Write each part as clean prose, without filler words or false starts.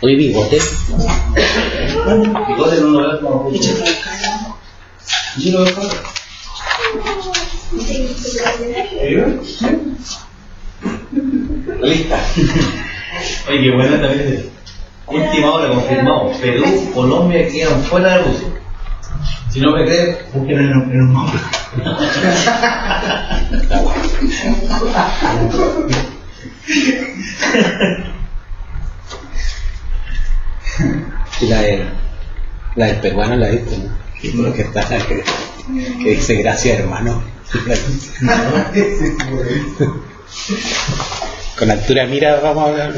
Hoy bigote. Bigote no lo veo como mucho. Yo lo veo para. Lista. Oye, qué buena también. Última hora confirmado. Perú, Colombia quedan fuera de Rusia. Si no me crees, busquen en un mapa. Y la del peruano la viste, ¿no? Lo que está, que dice gracias hermano. Con altura de mira vamos a hablar.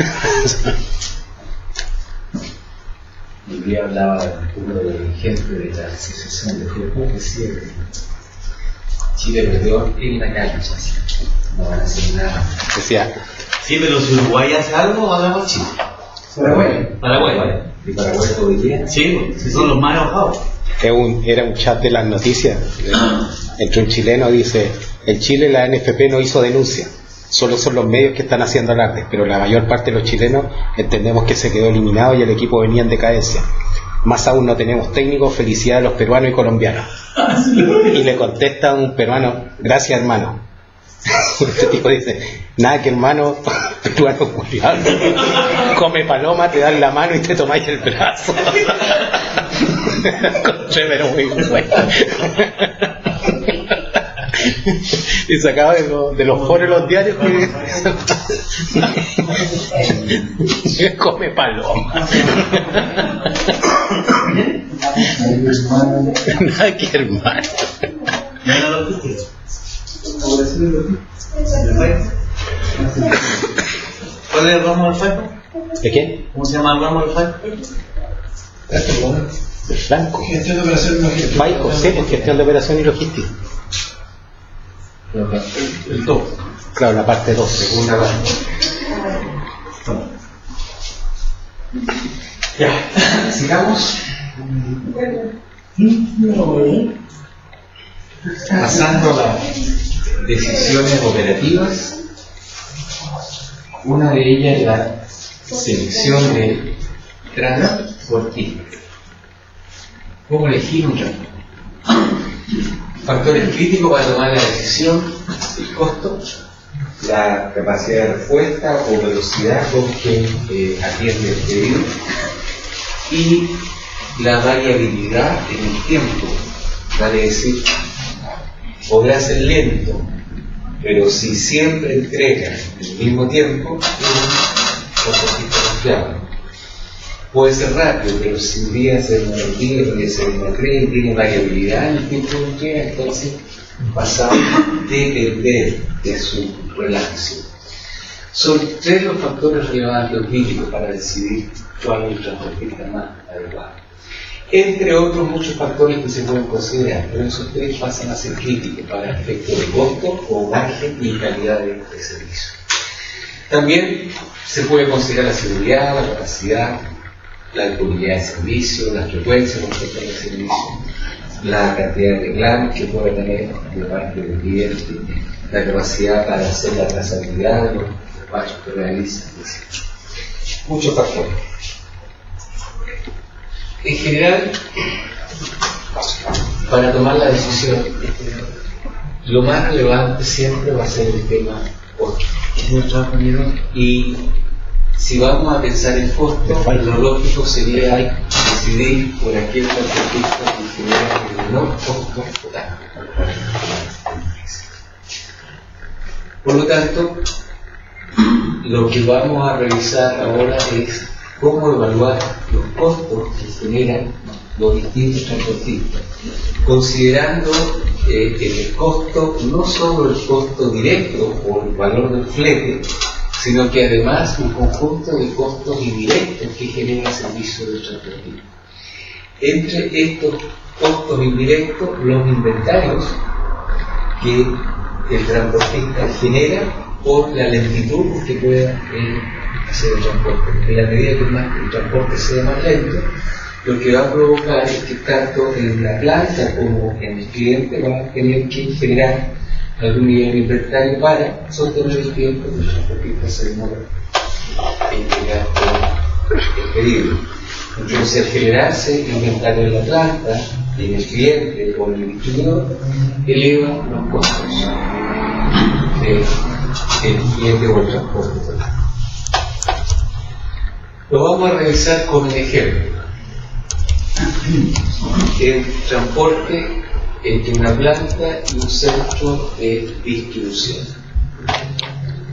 El día hablaba del futuro de dirigente de la Asociación de Fútbol que decía que Chile perdió en la cancha, no van a hacer nada. Decía, Sí, pero si Uruguay hace algo, va a ganar Chile. Paraguay, ¿vale? ¿Y Paraguay todo el día? Sí, si son los más enojados. era un chat de las noticias. Entre un chileno dice, en Chile la NFP no hizo denuncia. Solo son los medios que están haciendo alarde, pero la mayor parte de los chilenos entendemos que se quedó eliminado y el equipo venía en decadencia. Más aún no tenemos técnicos, felicidad a los peruanos y colombianos. Y le contesta un peruano, gracias hermano. Este tipo dice, nada que hermano, peruano culiado, come paloma, te dan la mano y te tomáis el brazo. Pero muy bueno. Y sacaba de los foros de los diarios que come paloma. Nada que hermano. ¿Cuál es el ramo del Falco? ¿De quién? ¿Cómo se llama el ramo del Falco? Del Franco. Gestión de operación y logística. Faico, sí, en gestión de operación y logística. El top. Claro, la parte 2. Segunda parte. Ya, sigamos. Pasando a las decisiones operativas, una de ellas es la selección de transportistas. ¿Cómo elegir un transporte? Factores críticos para tomar la decisión: el costo, la capacidad de respuesta o velocidad con que atiende el pedido y la variabilidad en el tiempo. Vale decir, podrá ser lento, pero si siempre entrega el mismo tiempo, es un transportista confiable. Puede ser rápido, pero si un día se demora un día, puede ser una cree, tiene variabilidad en el tiempo de entrega, entonces pasa a depender de su relación. Son tres los factores relevantes o críticos para decidir cuál es el transportista más adecuado. Entre otros muchos factores que se pueden considerar, pero esos tres pasan a ser críticos para efectos de costo o margen y calidad de servicio. También se puede considerar la seguridad, la capacidad, la disponibilidad de servicio, la frecuencia respecto al servicio, la cantidad de reclamos que puede tener de parte del cliente, la capacidad para hacer la trazabilidad de los despachos que realizan, etc. Muchos factores. En general, para tomar la decisión, lo más relevante siempre va a ser el tema costo. Y si vamos a pensar en costo, lo lógico sería decidir por aquel transportista que genera el menor costo total. Por lo tanto, lo que vamos a revisar ahora es cómo evaluar los costos que generan los distintos transportistas, considerando el costo, no solo el costo directo o el valor del flete, sino que además un conjunto de costos indirectos que genera el servicio del transportista. Entre estos costos indirectos, los inventarios que el transportista genera por la lentitud que pueda hacer el transporte. En la medida que el transporte sea más lento, lo que va a provocar es que tanto en la planta como en el cliente va a tener que generar algún nivel de inventario para sostener el tiempo que el transportista se demora entregar el pedido. Entonces, al generarse inventario en la planta, en el cliente o en el distribuidor, eleva los costos del cliente o el transporte. Lo vamos a revisar con el ejemplo. El transporte entre una planta y un centro de distribución.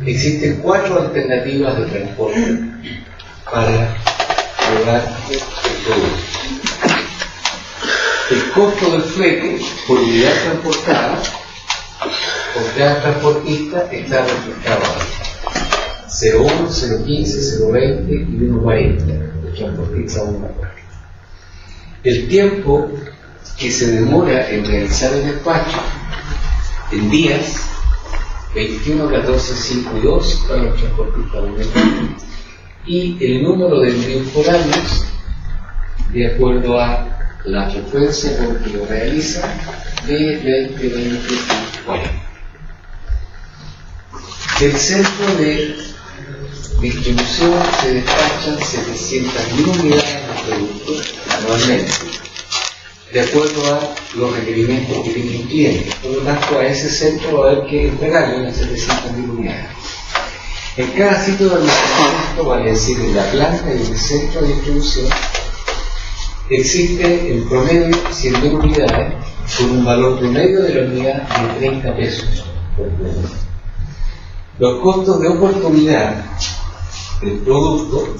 Existen 4 alternativas de transporte para llevar el producto. El costo del flete por unidad transportada por cada transportista está reflejado ahí. 0,1, 0,15, 0,20 y 1,40 el transportista 1,40. El tiempo que se demora en realizar el despacho en días 21, 14, 5 y 2 para los transportistas 1,40 y el número de envíos por años de acuerdo a la frecuencia con que lo realiza de 20, 20 y 40. Del centro de distribución se despachan 700.000 unidades de productos anualmente, de acuerdo a los requerimientos que tiene el cliente. Por lo tanto, a ese centro va a haber que entregarle unas 700.000 unidades. En cada sitio de almacenamiento, vale decir, en la planta y en el centro de distribución, existe en promedio 100.000 unidades con un valor promedio de la unidad de 30 pesos por unidad. Los costos de oportunidad del producto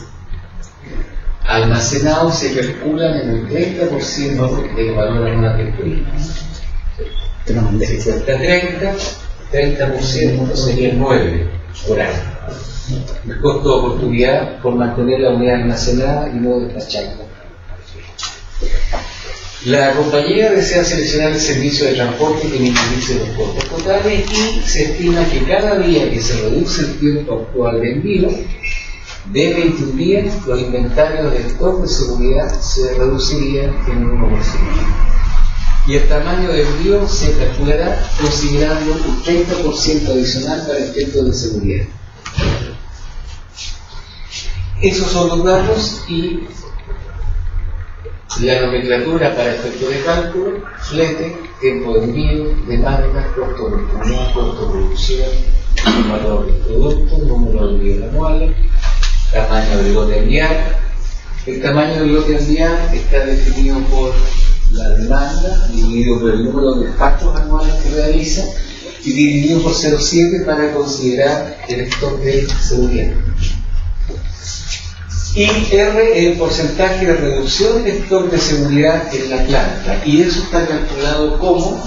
almacenado se calculan en el 30% del valor anual del producto. 30% sería 9 por año. El costo de oportunidad por mantener la unidad almacenada y no despacharla. La compañía desea seleccionar el servicio de transporte que minimice los costos totales y se estima que cada día que se reduce el tiempo actual de envío, de 21 días, los inventarios de stock de seguridad se reducirían en 1%. Y el tamaño del envío se calculará considerando un 30% adicional para efectos de seguridad. Esos son los datos y la nomenclatura para efectos de cálculo: flete, tiempo de envío, demanda, costo de oportunidad, costo de producción, valor del producto, número de envíos anuales, tamaño del lote a enviar. El tamaño del lote a enviar está definido por la demanda, dividido por el número de despachos anuales que realiza y dividido por 0,7 para considerar el stock de seguridad. Y R es el porcentaje de reducción de stock de seguridad en la planta, y eso está calculado como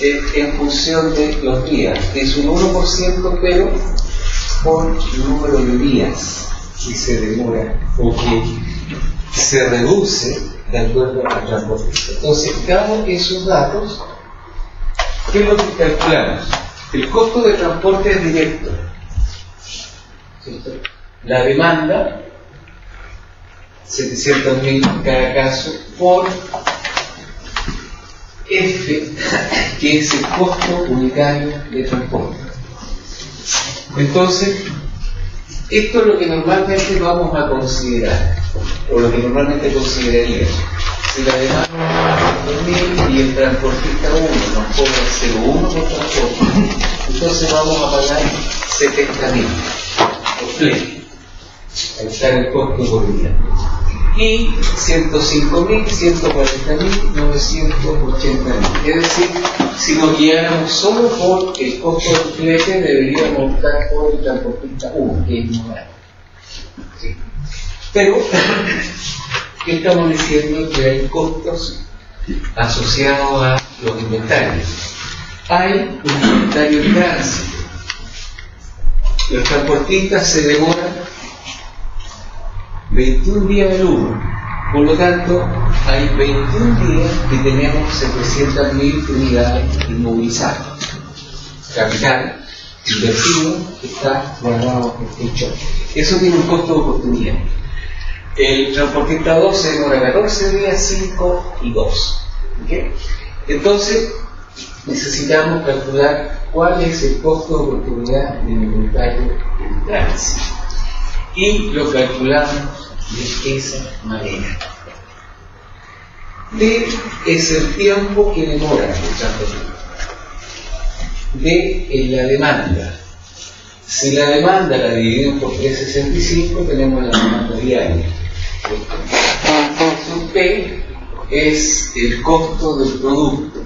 en función de los días. Es un 1%, pero por el número de días que se demora o que se reduce de acuerdo al transportista. Entonces, dado esos datos, ¿qué es lo que calculamos? El costo de transporte es directo, ¿cierto? La demanda, 700.000 en cada caso, por F, que es el costo unitario de transporte. Entonces, esto es lo que normalmente vamos a considerar, o lo que normalmente consideraría. Si la demanda es 2.000 y el transportista 1 nos cobra 0,1 por transporte, entonces vamos a pagar 70.000 por flete. Ahí está el costo por unidad. Y 105.000, 140.000, 980.000. Es decir, si nos guiáramos solo por el costo del flete, deberíamos optar por el transportista 1, que es normal. ¿Sí? Pero, ¿qué estamos diciendo? Que hay costos asociados a los inventarios. Hay un inventario en tránsito. Los transportistas se demoran 21 días el uno, por lo tanto hay 21 días que tenemos 700.000 unidades inmovilizadas. Capital invertido que está guardado en el choque. Eso tiene un costo de oportunidad. El transportista 2 se demora 14 días, 5 y 2. ¿Okay? Entonces necesitamos calcular cuál es el costo de oportunidad del inventario en tránsito. y lo calculamos de esa manera. D es el tiempo que demora el transporte. D es la demanda. Si la demanda la dividimos por 365, tenemos la demanda diaria. P es el costo del producto.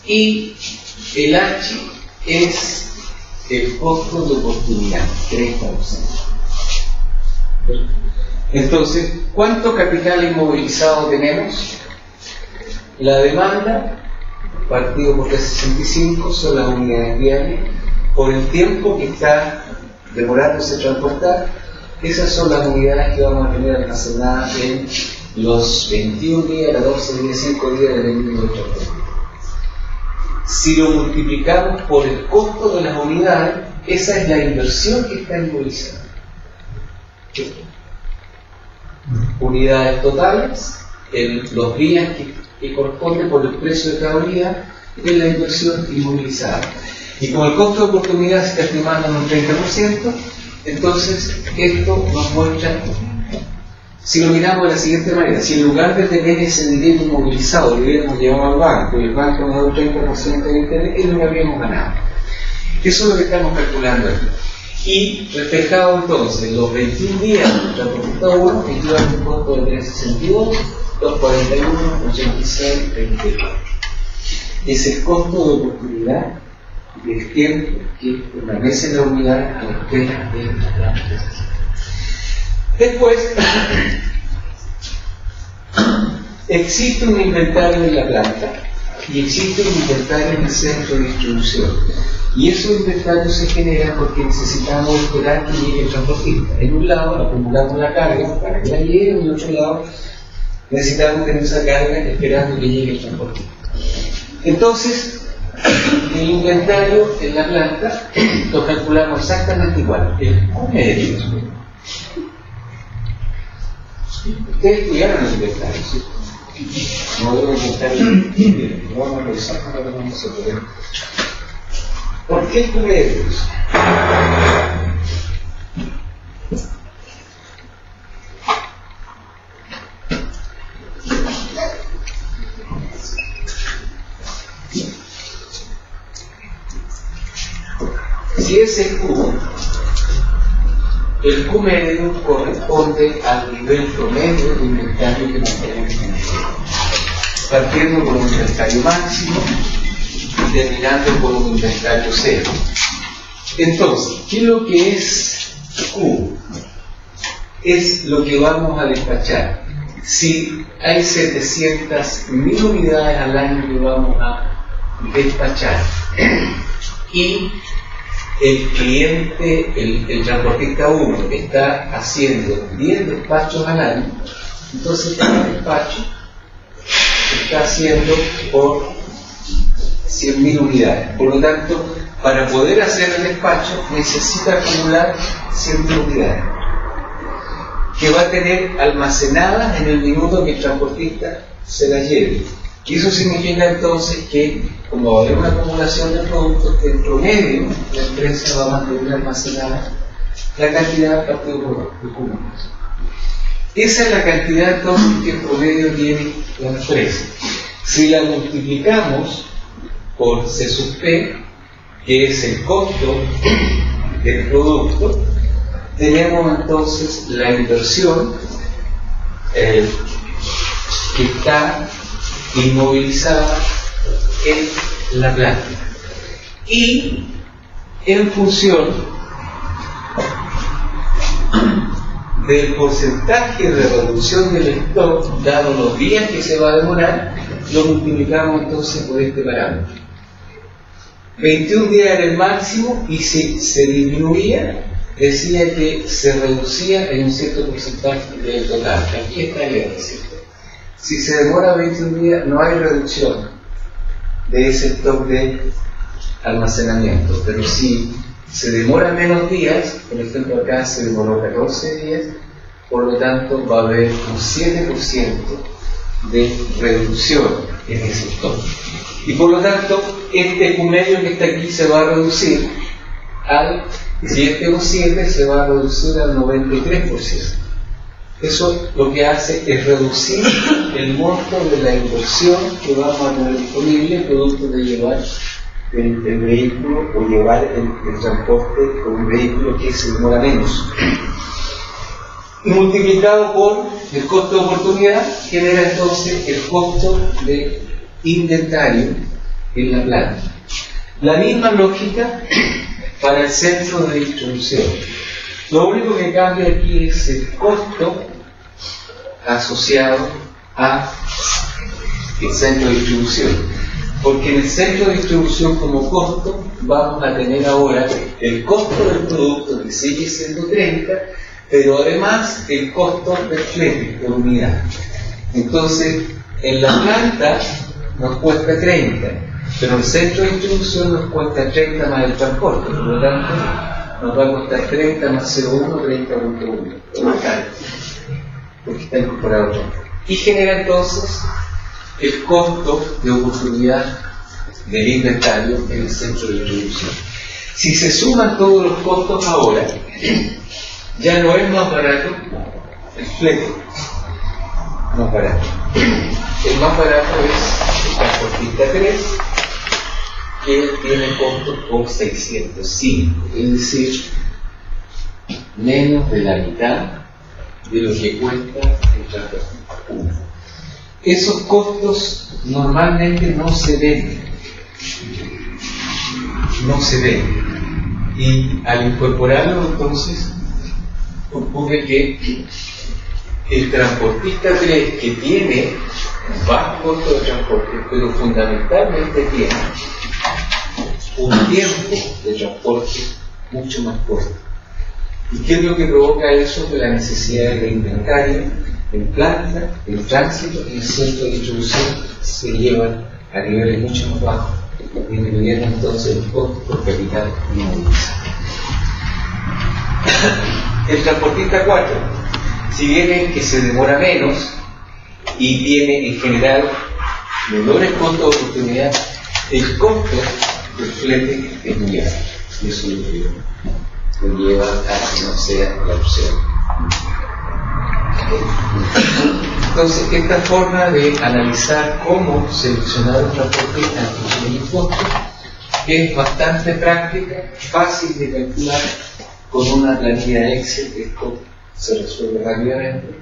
Y el H es el costo de oportunidad, 30%. Entonces, ¿cuánto capital inmovilizado tenemos? La demanda, partido por 365, son las unidades diarias, por el tiempo que está demorándose transportar. Esas son las unidades que vamos a tener almacenadas en los 21 días, 14 días, 5 días del mismo transporte. Si lo multiplicamos por el costo de las unidades, esa es la inversión que está inmovilizada. Unidades totales, los días que corresponden por el precio de cada unidad, es la inversión inmovilizada. Y como el costo de oportunidad se está estimando en un 30%, entonces esto nos muestra, si lo miramos de la siguiente manera, si en lugar de tener ese dinero inmovilizado lo hubiéramos llevado al banco y el banco nos da un 30% de interés, es lo que habríamos ganado. Eso es lo que estamos calculando aquí. Y reflejado entonces los 21 días de nuestra propuesta 1, que llevan un costo de 362, 241, 86, 24. Es el costo de oportunidad del tiempo que permanece en la unidad a la espera de la transferencia. Después, existe un inventario en la planta y existe un inventario en el centro de distribución. Y esos inventarios se generan porque necesitamos esperar que llegue el transportista. En un lado acumulamos la carga para que la llegue, en el otro lado necesitamos tener esa carga esperando que llegue el transportista. Entonces, el inventario en la planta lo calculamos exactamente igual. El medio. Ustedes estudiaron el inventario, ¿sí? Modelo de inventario. Vamos a revisar cómo lo vamos a poner. ¿Por qué el medio? Si es el Q medio corresponde al nivel promedio de inventario que mantenemos en el juego, partiendo por un inventario máximo y terminando por un inventario cero. Entonces, ¿qué es lo que es Q? Es lo que vamos a despachar. Si hay 700.000 unidades al año que vamos a despachar y el cliente, el transportista 1, está haciendo 10 despachos al año, entonces cada despacho está haciendo por 100.000 unidades. Por lo tanto, para poder hacer el despacho necesita acumular 100.000 unidades que va a tener almacenadas en el minuto que el transportista se las lleve. Y eso significa entonces que, como va a haber una acumulación de productos, que en promedio la empresa va a mantener almacenada la cantidad partido por cúmulos. Esa es la cantidad entonces que en promedio tiene la empresa. Si la multiplicamos por C sub P, que es el costo del producto, tenemos entonces la inversión que está inmovilizada en la planta. Y en función del porcentaje de reducción del stock, dado los días que se va a demorar, lo multiplicamos entonces por este parámetro. 21 días era el máximo y si se disminuía, decía que se reducía en un cierto porcentaje del total. Aquí está el éxito. Si se demora 21 días, no hay reducción de ese stock de almacenamiento. Pero si se demora menos días, por ejemplo acá se demoró 14 días, por lo tanto va a haber un 7% de reducción en ese stock. Y por lo tanto, este Q medio que está aquí se va a reducir al Si este O7 se va a reducir al 93%. Eso lo que hace es reducir el monto de la inversión que vamos a tener disponible producto de llevar el vehículo o llevar el transporte con un vehículo que se demora menos. Multiplicado por el costo de oportunidad genera entonces el costo de inventario en la planta. La misma lógica para el centro de distribución. Lo único que cambia aquí es el costo asociado al centro de distribución. Porque en el centro de distribución como costo vamos a tener ahora el costo del producto que sigue siendo 30, pero además el costo del flete por unidad. Entonces, en la planta nos cuesta 30, pero en el centro de distribución nos cuesta 30 más el transporte, por lo tanto nos va a costar 30 más 0,1, 30,1, es más caro, porque está incorporado todo. Y genera entonces el costo de oportunidad del inventario en el centro de distribución. Si se suman todos los costos ahora, ya no es más barato el flete, más barato. El más barato es el transportista 3, que tiene costos por 605, es decir, menos de la mitad de lo que cuesta el transportista 1. Esos costos normalmente no se ven. Y al incorporarlo entonces ocurre que el transportista 3, que tiene bajo costo de transporte, pero fundamentalmente tiene un tiempo de transporte mucho más corto. ¿Y qué es lo que provoca eso? Que la necesidad de inventario en planta, en tránsito y en centro de distribución se llevan a niveles mucho más bajos, disminuyendo entonces el costo por capital inmovilizado. El transportista 4, si bien es que se demora menos y tiene en general menores costos de oportunidad, el costo del flete es muy alto, y eso lo lleva a que no sea la opción. Entonces, esta forma de analizar cómo seleccionar un transportista en función del costo es bastante práctica, fácil de calcular con una planilla Excel. Esto se resuelve rápidamente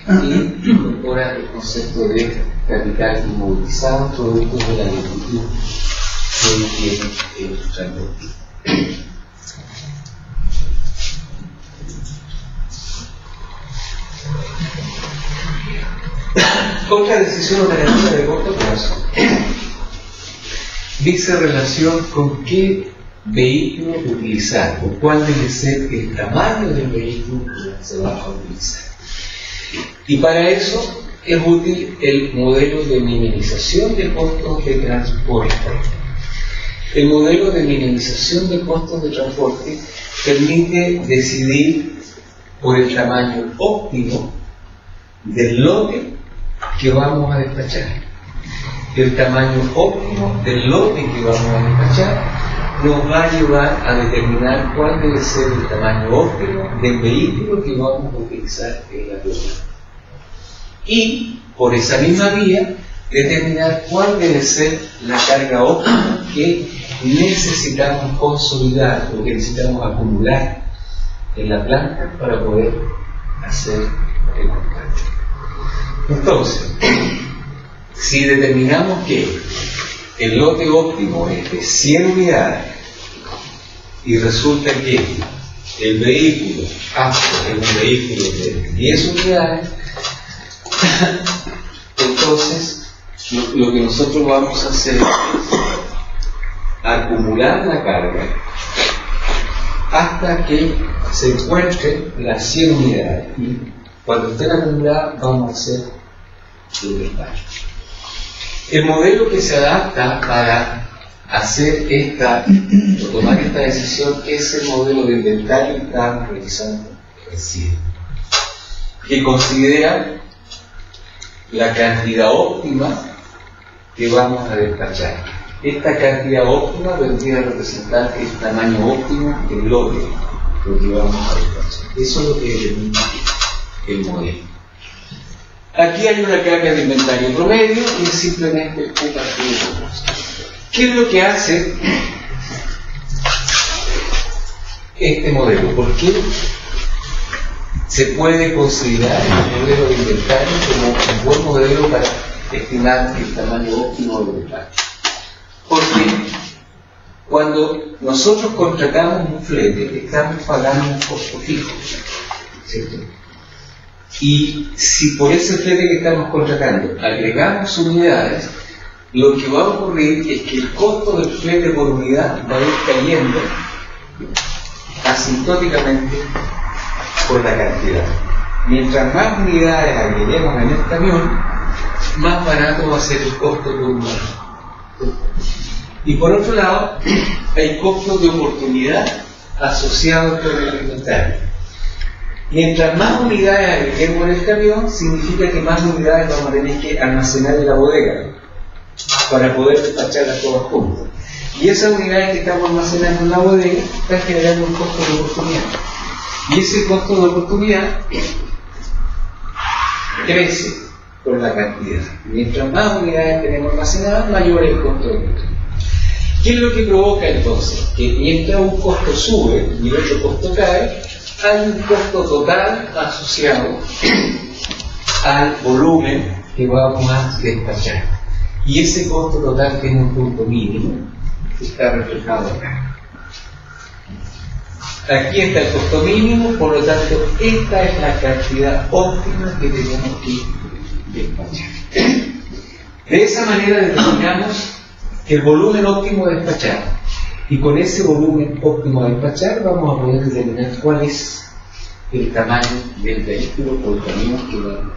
y incorpora el concepto de capital inmovilizado producto de la lentitud que tiene el transportista. Otra decisión operativa de corto plazo dice relación con qué vehículo utilizar o cuál debe ser el tamaño del vehículo que se va a utilizar. Y para eso es útil el modelo de minimización de costos de transporte. El modelo de minimización de costos de transporte permite decidir por el tamaño óptimo del lote que vamos a despachar. El tamaño óptimo del lote que vamos a despachar nos va a llevar a determinar cuál debe ser el tamaño óptimo del vehículo que vamos a utilizar en la ruta. Y por esa misma vía determinar cuál debe ser la carga óptima que necesitamos consolidar o que necesitamos acumular en la planta para poder hacer el contrato. Entonces, si determinamos que el lote óptimo es de 100 unidades y resulta que el vehículo apto es un vehículo de 10 unidades, entonces lo que nosotros vamos a hacer es acumular la carga hasta que se encuentren las 100 unidades. Y cuando estén acumuladas vamos a hacer el despacho. El modelo que se adapta para hacer o tomar esta decisión es el modelo de inventario que estábamos realizando recién, que considera la cantidad óptima que vamos a despachar. Esta cantidad óptima vendría a representar el tamaño óptimo del lote lo que vamos a despachar. Eso es lo que determina el modelo. Aquí hay una carga de inventario promedio y es simplemente un partido de costos. ¿Qué es lo que hace este modelo? ¿Por qué se puede considerar el modelo de inventario como un buen modelo para estimar el tamaño óptimo del despacho? Porque cuando nosotros contratamos un flete, estamos pagando un costo fijo, ¿cierto? Y si por ese flete que estamos contratando agregamos unidades, lo que va a ocurrir es que el costo del flete por unidad va a ir cayendo asintóticamente por la cantidad. Mientras más unidades agreguemos en el camión, más barato va a ser el costo por unidad. Y por otro lado, hay costos de oportunidad asociados con el inventario. Mientras más unidades agreguemos en el camión, significa que más unidades vamos a tener que almacenar en la bodega para poder despacharlas todas juntas. Y esas unidades que estamos almacenando en la bodega están generando un costo de oportunidad. Y ese costo de oportunidad crece por la cantidad. Mientras más unidades tenemos almacenadas, mayor es el costo de oportunidad. ¿Qué es lo que provoca entonces? Que mientras un costo sube y el otro costo cae, hay un costo total asociado al volumen que vamos a despachar. Y ese costo total tiene un punto mínimo que está reflejado acá. Aquí está el costo mínimo, por lo tanto, esta es la cantidad óptima que tenemos que despachar. De esa manera determinamos el volumen óptimo de despachar, y con ese volumen óptimo de despachar vamos a poder determinar cuál es el tamaño del vehículo o el camión que vamos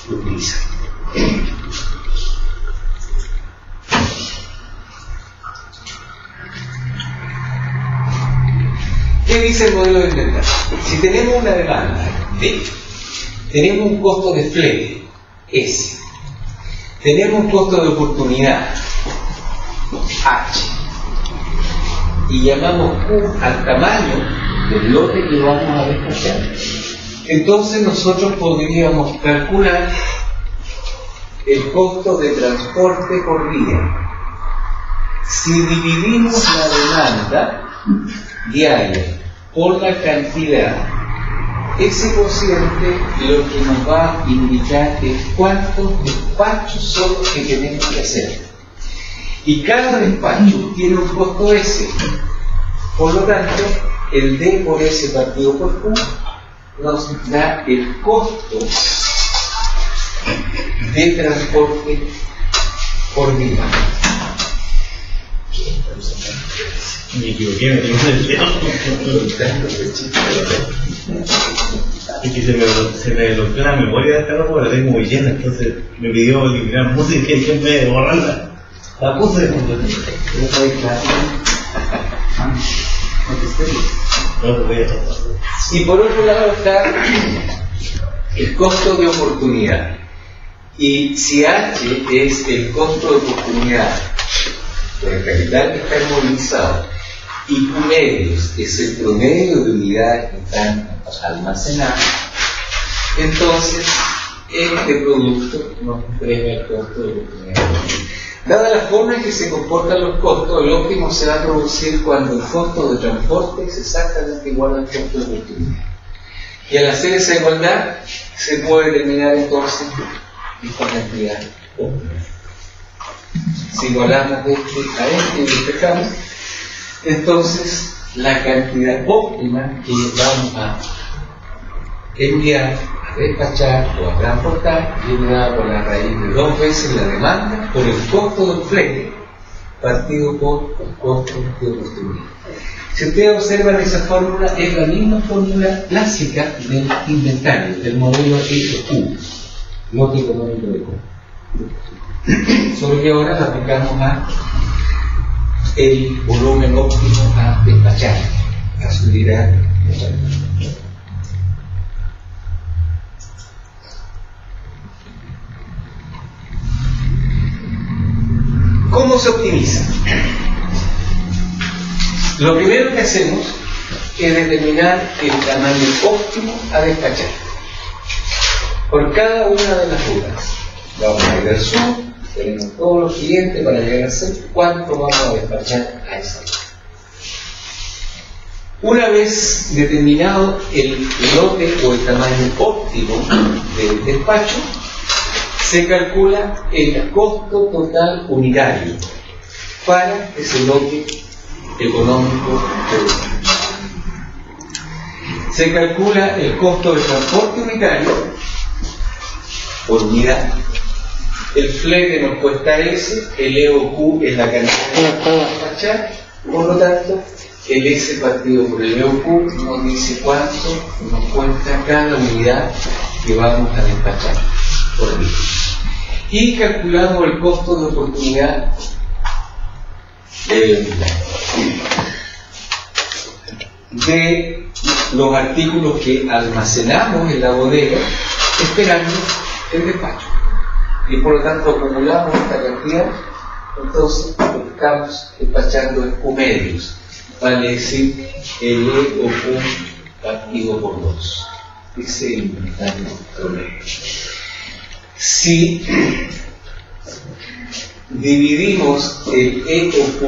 a utilizar. ¿Qué dice el modelo de inventario? Si tenemos una demanda D, tenemos un costo de flete S, tenemos un costo de oportunidad H, y llamamos Q al tamaño del lote que vamos a despachar, entonces nosotros podríamos calcular el costo de transporte por día. Si dividimos la demanda diaria por la cantidad, ese cociente lo que nos va a indicar es cuántos despachos son los que tenemos que hacer. Y cada despacho tiene un costo S. Por lo tanto, el D por S partido por Q nos da el costo de transporte por día. Me equivoqué, me tengo el dedo. Es que se me bloqueó la memoria de esta ropa, porque la tengo muy llena, entonces me pidió eliminar música y que en vez de borrarla, la puse. Y por otro lado está el costo de oportunidad. Y si H es el costo de oportunidad por el capital que está inmovilizado, y Q medios es el promedio de unidades que están almacenadas, entonces este producto nos premia el costo de oportunidad. Dada la forma en que se comportan los costos, el óptimo se va a producir cuando el costo de transporte es exactamente igual al costo de oportunidad. Y al hacer esa igualdad, se puede determinar entonces esta cantidad óptima. Si igualamos este a este y despejamos, entonces la cantidad óptima que vamos a enviar, a despachar o a transportar viene dada por la raíz de 2 veces la demanda por el costo del flete partido por el costo de oportunidad. Si ustedes observan esa fórmula, es la misma fórmula clásica del inventario, del modelo EQ, lote económico de compra. Solo que ahora la aplicamos a el volumen óptimo a despachar, a subir a ¿Cómo se optimiza? Lo primero que hacemos es determinar el tamaño óptimo a despachar por cada una de las rutas. Vamos a ir al sur, tenemos todos los clientes para llegar al centro, ¿cuánto vamos a despachar a esa ruta? Una vez determinado el lote o el tamaño óptimo del despacho, se calcula el costo total unitario para ese lote económico del despacho. Se calcula el costo de transporte unitario por unidad. El flete nos cuesta S, el EOQ es la cantidad de despachar, por lo tanto, el S partido por el EOQ nos dice cuánto nos cuesta cada unidad que vamos a despachar por día. Y calculamos el costo de oportunidad de los artículos que almacenamos en la bodega esperando el despacho. Y por lo tanto acumulamos esta cantidad, entonces lo que estamos despachando es Q medios, vale decir el E o Q partido por 2. Ese es el inventario promedio. Si dividimos el E o Q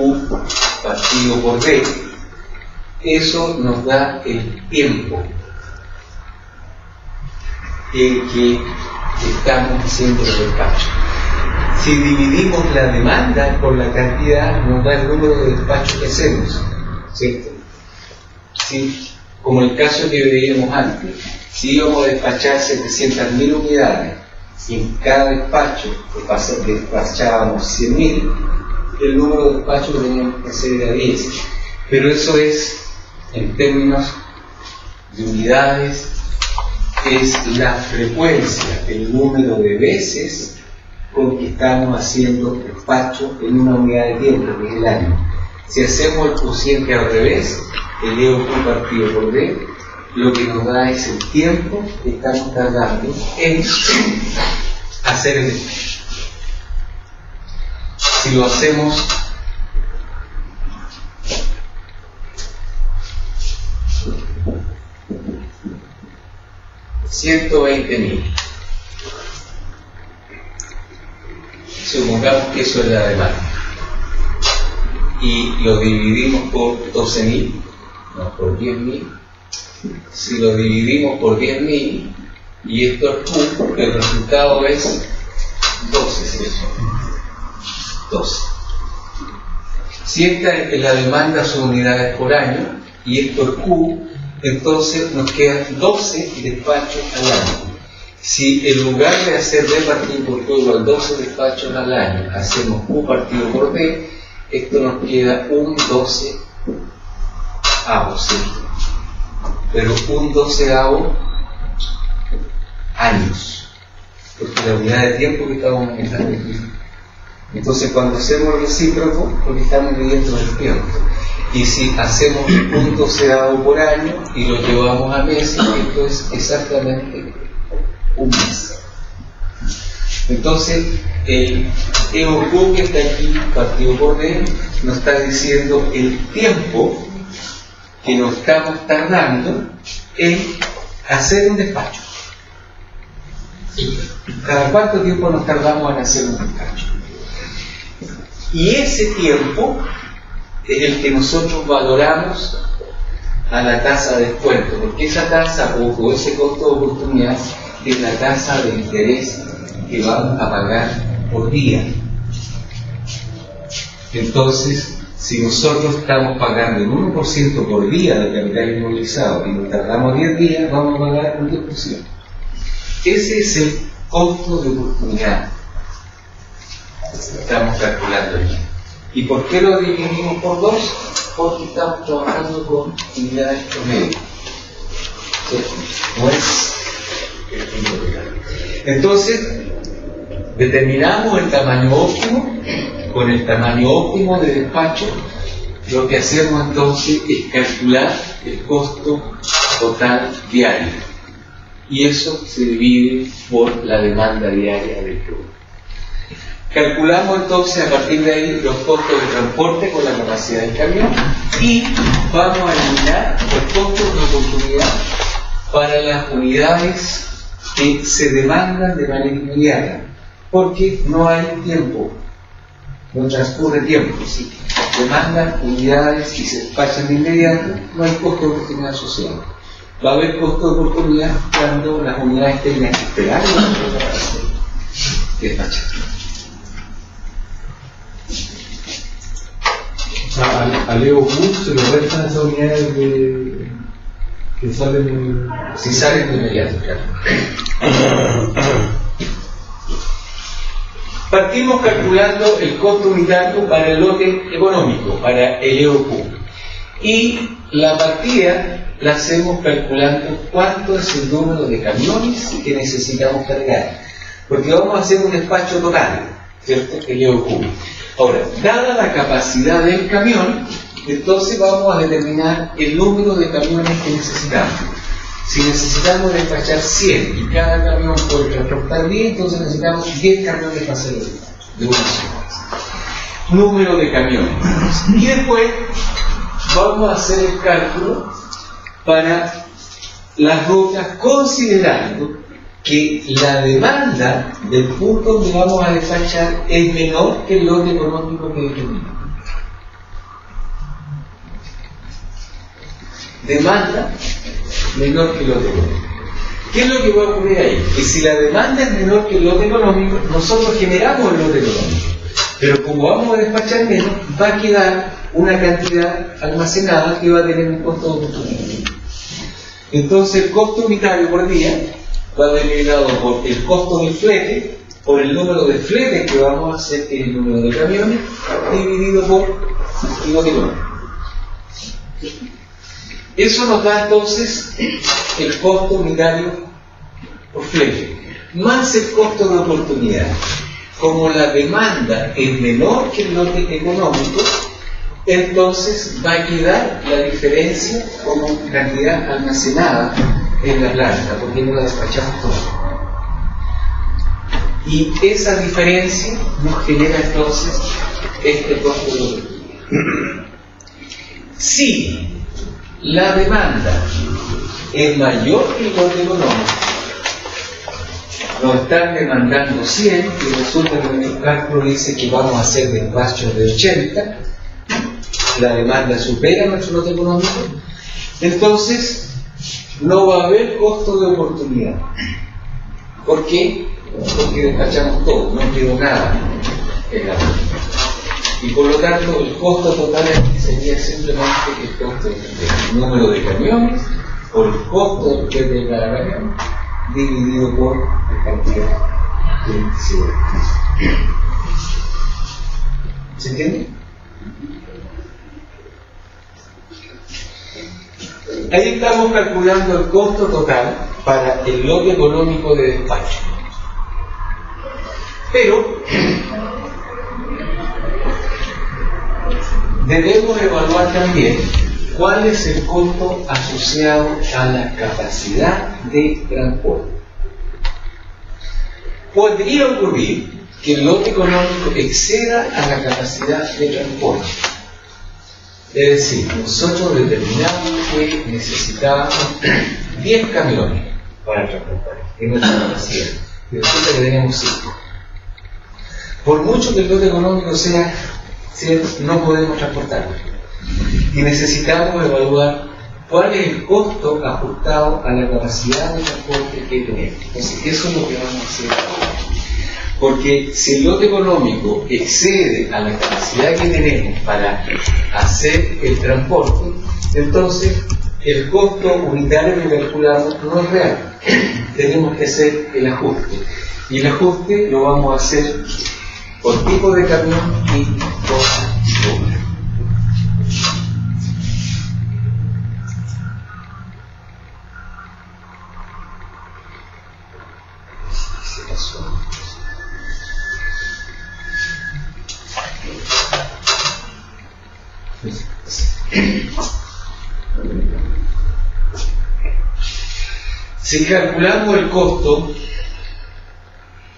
partido por D, eso nos da el tiempo en que estamos haciendo el despacho. Si dividimos la demanda por la cantidad, nos da el número de despachos que hacemos, ¿cierto? Si, como el caso que veíamos antes, si íbamos a despachar 700.000 unidades y en cada despacho despachábamos 100.000, el número de despachos que teníamos que hacer era 10. Pero eso es, en términos de unidades, es la frecuencia, el número de veces con que estamos haciendo despacho en una unidad de tiempo, que es el año. Si hacemos el cociente al revés, el EOQ partido por D, lo que nos da es el tiempo que estamos tardando en hacer el despacho. Si lo hacemos $120.000. Supongamos que eso es la demanda. Y lo dividimos por 12.000, no por 10.000. Si lo dividimos por 10.000 y esto es Q, el resultado es 12, ¿sí? 12. Si esta es la demanda, son unidades por año, y esto es Q, entonces nos quedan 12 despachos al año. Si en lugar de hacer D partido por Q igual 12 despachos al año, hacemos Q partido por D, esto nos queda un 12avo, ¿cierto? Pero un 12avo años, porque la unidad de tiempo que estamos manejando aquí. Entonces cuando hacemos el recíproco, porque estamos midiendo el tiempo. Y si hacemos un 12avo por año y lo llevamos a meses, esto es exactamente un mes. Entonces, el EOQ que está aquí, partido por D, nos está diciendo el tiempo que nos estamos tardando en hacer un despacho. ¿Cada cuánto tiempo nos tardamos en hacer un despacho? Y ese tiempo es el que nosotros valoramos a la tasa de descuento, porque esa tasa o ese costo de oportunidad es la tasa de interés que vamos a pagar por día. Entonces, si nosotros estamos pagando el 1% por día de capital inmovilizado y nos tardamos 10 días, vamos a pagar un 10%. Ese es el costo de oportunidad que estamos calculando aquí. ¿Y por qué lo dividimos por 2? Porque estamos trabajando con unidades promedio. No es el punto real. Entonces, determinamos el tamaño óptimo. Con el tamaño óptimo de despacho, lo que hacemos entonces es calcular el costo total diario. Y eso se divide por la demanda diaria del producto. Calculamos entonces a partir de ahí los costos de transporte con la capacidad del camión y vamos a eliminar los costos de oportunidad para las unidades que se demandan de manera inmediata, porque no hay tiempo, no transcurre tiempo. Si demandan unidades y se despachan de inmediato, no hay costo de oportunidad social. Va a haber costo de oportunidad cuando las unidades tengan que esperar y despachar. Al EOQ se lo restan esas unidades que salen. Si salen de inmediato, claro. Partimos calculando el costo unitario para el lote económico, para el EOQ. Y la partida la hacemos calculando cuánto es el número de camiones que necesitamos cargar. Porque vamos a hacer un despacho total, ¿cierto? El EOQ. Ahora, dada la capacidad del camión, entonces vamos a determinar el número de camiones que necesitamos. Si necesitamos despachar 100 y cada camión puede transportar 10, entonces necesitamos 10 camiones para hacer de una ciudad. Número de camiones. Y después vamos a hacer el cálculo para las rutas considerando que la demanda del punto donde vamos a despachar es menor que el lote económico que determinamos. Demanda menor que el lote económico. ¿Qué es lo que va a ocurrir ahí? Que si la demanda es menor que el lote económico, nosotros generamos el lote económico. Pero como vamos a despachar menos, va a quedar una cantidad almacenada que va a tener un costo de oportunidad. Entonces el costo unitario por día va delimitado por el costo del flete, por el número de fletes que vamos a hacer, que es el número de camiones, dividido por el lote económico. Eso nos da entonces el costo unitario por flete, más el costo de oportunidad. Como la demanda es menor que el lote económico, entonces va a quedar la diferencia como cantidad almacenada en la planta, porque no la despachamos toda. Y esa diferencia nos genera entonces este costo de oportunidad. Si la demanda es mayor que el lote económico, nos están demandando 100 y resulta que en el cálculo dice que vamos a hacer despachos de 80, la demanda supera nuestro lote económico, entonces no va a haber costo de oportunidad. ¿Por qué? Porque despachamos todo, no quedó nada en la planta. Y por lo tanto el costo total aquí sería simplemente el costo del número de camiones por el costo del flete de cada camión dividido por la cantidad de emisión. ¿Se entiende? Ahí estamos calculando el costo total para el lote económico de despacho. Pero debemos evaluar también cuál es el costo asociado a la capacidad de transporte. Podría ocurrir que el lote económico exceda a la capacidad de transporte. Es decir, nosotros determinamos que necesitábamos 10 camiones para transportar en nuestra capacidad. Y resulta que tenemos 5. Por mucho que el lote económico sea, no podemos transportarlo. Y necesitamos evaluar cuál es el costo ajustado a la capacidad de transporte que tenemos. Entonces, eso es lo que vamos a hacer ahora. Porque si el lote económico excede a la capacidad que tenemos para hacer el transporte, entonces el costo unitario que calculamos no es real. Tenemos que hacer el ajuste. Y el ajuste lo vamos a hacer por tipo de camión y por número. Si calculamos el costo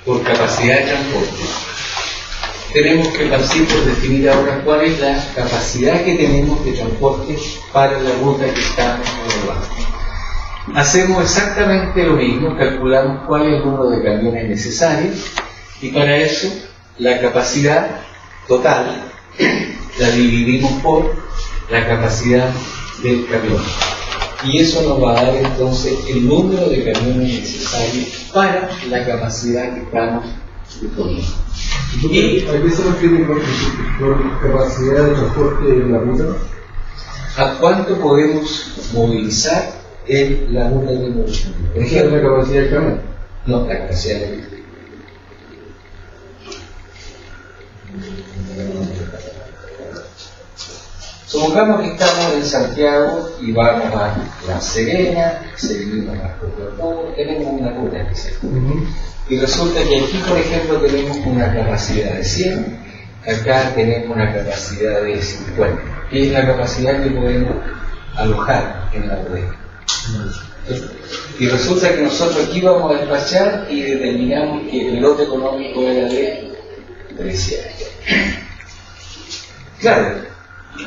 por capacidad de transporte, tenemos que partir por definir ahora cuál es la capacidad que tenemos de transporte para la ruta que estamos evaluando. Hacemos exactamente lo mismo, calculamos cuál es el número de camiones necesarios y para eso la capacidad total la dividimos por la capacidad del camión. Y eso nos va a dar entonces el número de camiones necesarios para la capacidad que estamos disponiendo. ¿Y a qué se refiere por capacidad de transporte en la ruta? ¿A cuánto podemos movilizar en la ruta de movimiento? Por ejemplo, la capacidad del camión. No, la capacidad del camión. Supongamos que estamos en Santiago y vamos a La Serena, seguimos a Copiapó, tenemos una ruta especial. Y resulta que aquí, por ejemplo, tenemos una capacidad de 100, acá tenemos una capacidad de 50, que es la capacidad que podemos alojar en la bodega. Y resulta que nosotros aquí vamos a despachar y determinamos que el lote económico era de 300. Claro,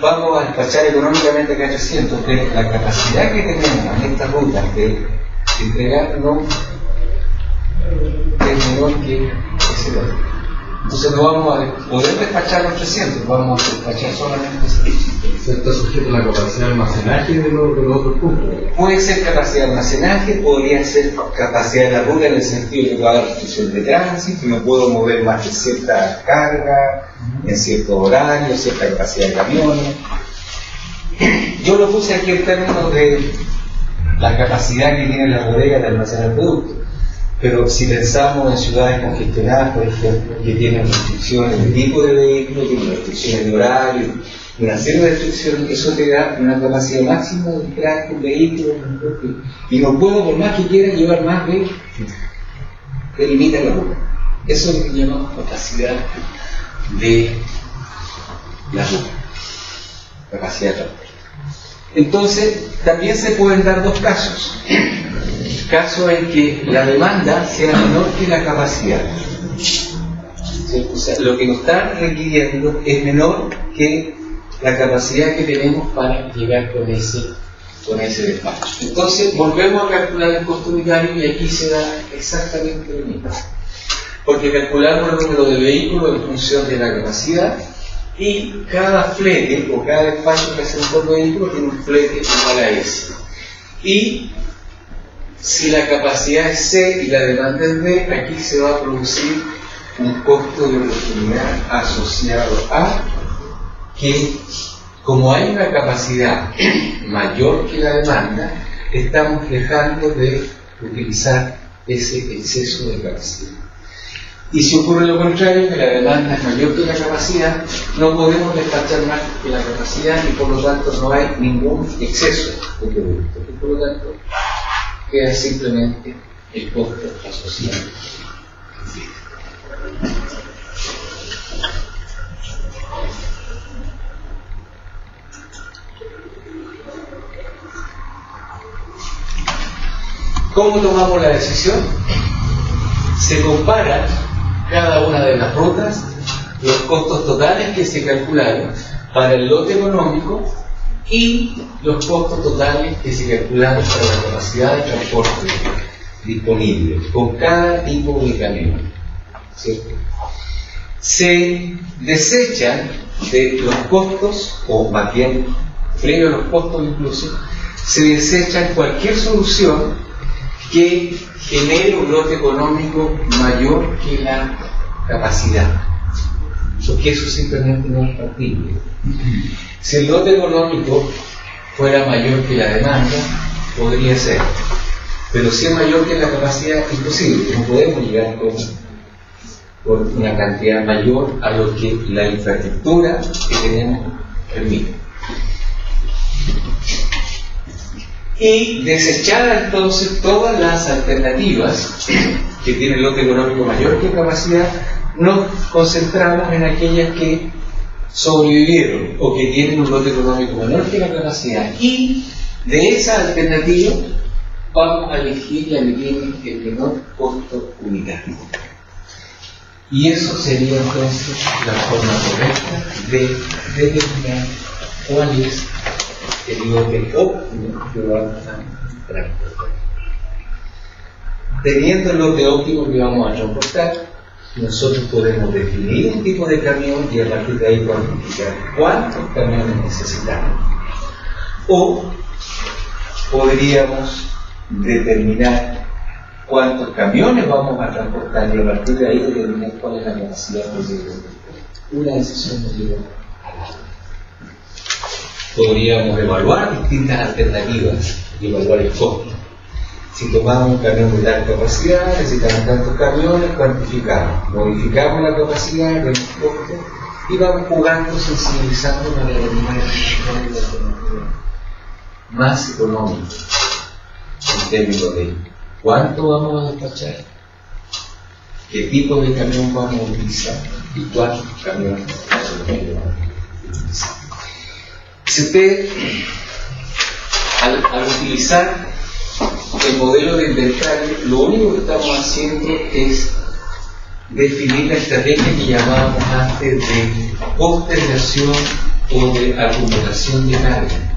vamos a despachar económicamente acá 300, pero la capacidad que tenemos en estas rutas de entregar no es menor que ese lote. Entonces no vamos a poder despachar los 300, vamos a despachar solamente 700. ¿Se está sujeto a la capacidad de almacenaje de los otros puntos? Puede ser capacidad de almacenaje, podría ser capacidad de la ruta en el sentido de que va a haber restricción de tránsito, no puedo mover más de cierta carga, en cierto horario, cierta capacidad de camiones. Yo lo puse aquí en términos de la capacidad que tiene la bodega de almacenar productos. Pero si pensamos en ciudades congestionadas, por ejemplo, que tienen restricciones de tipo de vehículo, tienen restricciones de horario, una serie de restricciones, eso te da una capacidad máxima de entrar un vehículo, y no puedo, por más que quiera, llevar más de que limita la ruta. Eso es lo que llamamos capacidad de la ruta, capacidad de transporte. Entonces, también se pueden dar dos casos. Caso en que la demanda sea menor que la capacidad. O sea, lo que nos está requiriendo es menor que la capacidad que tenemos para llegar con ese despacho. Entonces, volvemos a calcular el costo unitario y aquí se da exactamente lo mismo. Porque calculamos el número de vehículos en función de la capacidad y cada flete o cada despacho que hace un vehículo tiene un flete igual a S. Y si la capacidad es C y la demanda es D, aquí se va a producir un costo de oportunidad asociado a que, como hay una capacidad mayor que la demanda, estamos dejando de utilizar ese exceso de capacidad. Y si ocurre lo contrario, que la demanda es mayor que la capacidad, no podemos despachar más que la capacidad y por lo tanto no hay ningún exceso de producto. Y por lo tanto, queda simplemente el costo asociado. ¿Cómo tomamos la decisión? Se compara cada una de las rutas, los costos totales que se calcularon para el lote económico y los costos totales que se calcularon para la capacidad de transporte disponible con cada tipo de camión, ¿cierto? Se desechan de los costos, o más bien previo a los costos incluso, se desechan cualquier solución que genere un lote económico mayor que la capacidad, porque eso simplemente no es factible. Si el lote económico fuera mayor que la demanda, podría ser, pero si es mayor que la capacidad, es imposible, no podemos llegar por una cantidad mayor a lo que la infraestructura que tenemos permite. Y desechadas entonces todas las alternativas que tiene el lote económico mayor que capacidad, nos concentramos en aquellas que sobrevivieron o que tienen un lote económico menor que la capacidad, y de esa alternativa vamos a elegir la que tiene el menor costo unitario. Y eso sería entonces la forma correcta de determinar cuál es el lote óptimo que vamos a transportar. Teniendo el lote óptimo que vamos a transportar, nosotros podemos definir un tipo de camión y a partir de ahí cuantificar cuántos camiones necesitamos. O podríamos determinar cuántos camiones vamos a transportar y a partir de ahí determinar cuál es la capacidad posible. Una decisión nos lleva a la otra. Podríamos evaluar distintas alternativas y evaluar el costo. Si tomamos un camión de tal capacidad, necesitamos tantos camiones, cuantificamos, modificamos la capacidad, el costo y vamos jugando, sensibilizando para determinar la alternativa más económica en términos de cuánto vamos a despachar, qué tipo de camión vamos a utilizar y cuántos camiones vamos a utilizar. Si usted, al utilizar el modelo de inventario, lo único que estamos haciendo es definir la estrategia que llamábamos antes de postergación o de acumulación de carga.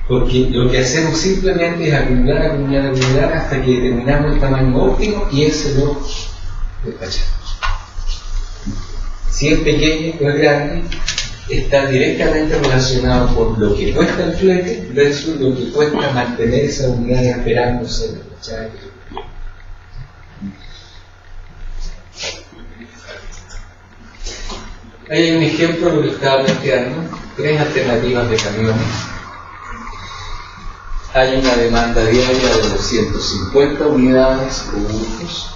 Porque lo que hacemos simplemente es acumular hasta que determinamos el tamaño óptimo y ese lo despachamos. Si es pequeño o es grande, está directamente relacionado con lo que cuesta el flete versus lo que cuesta mantener esa unidad esperándose despachar. Ahí hay un ejemplo de lo que estaba planteando, 3 alternativas de camiones. Hay una demanda diaria de 250 unidades o grupos.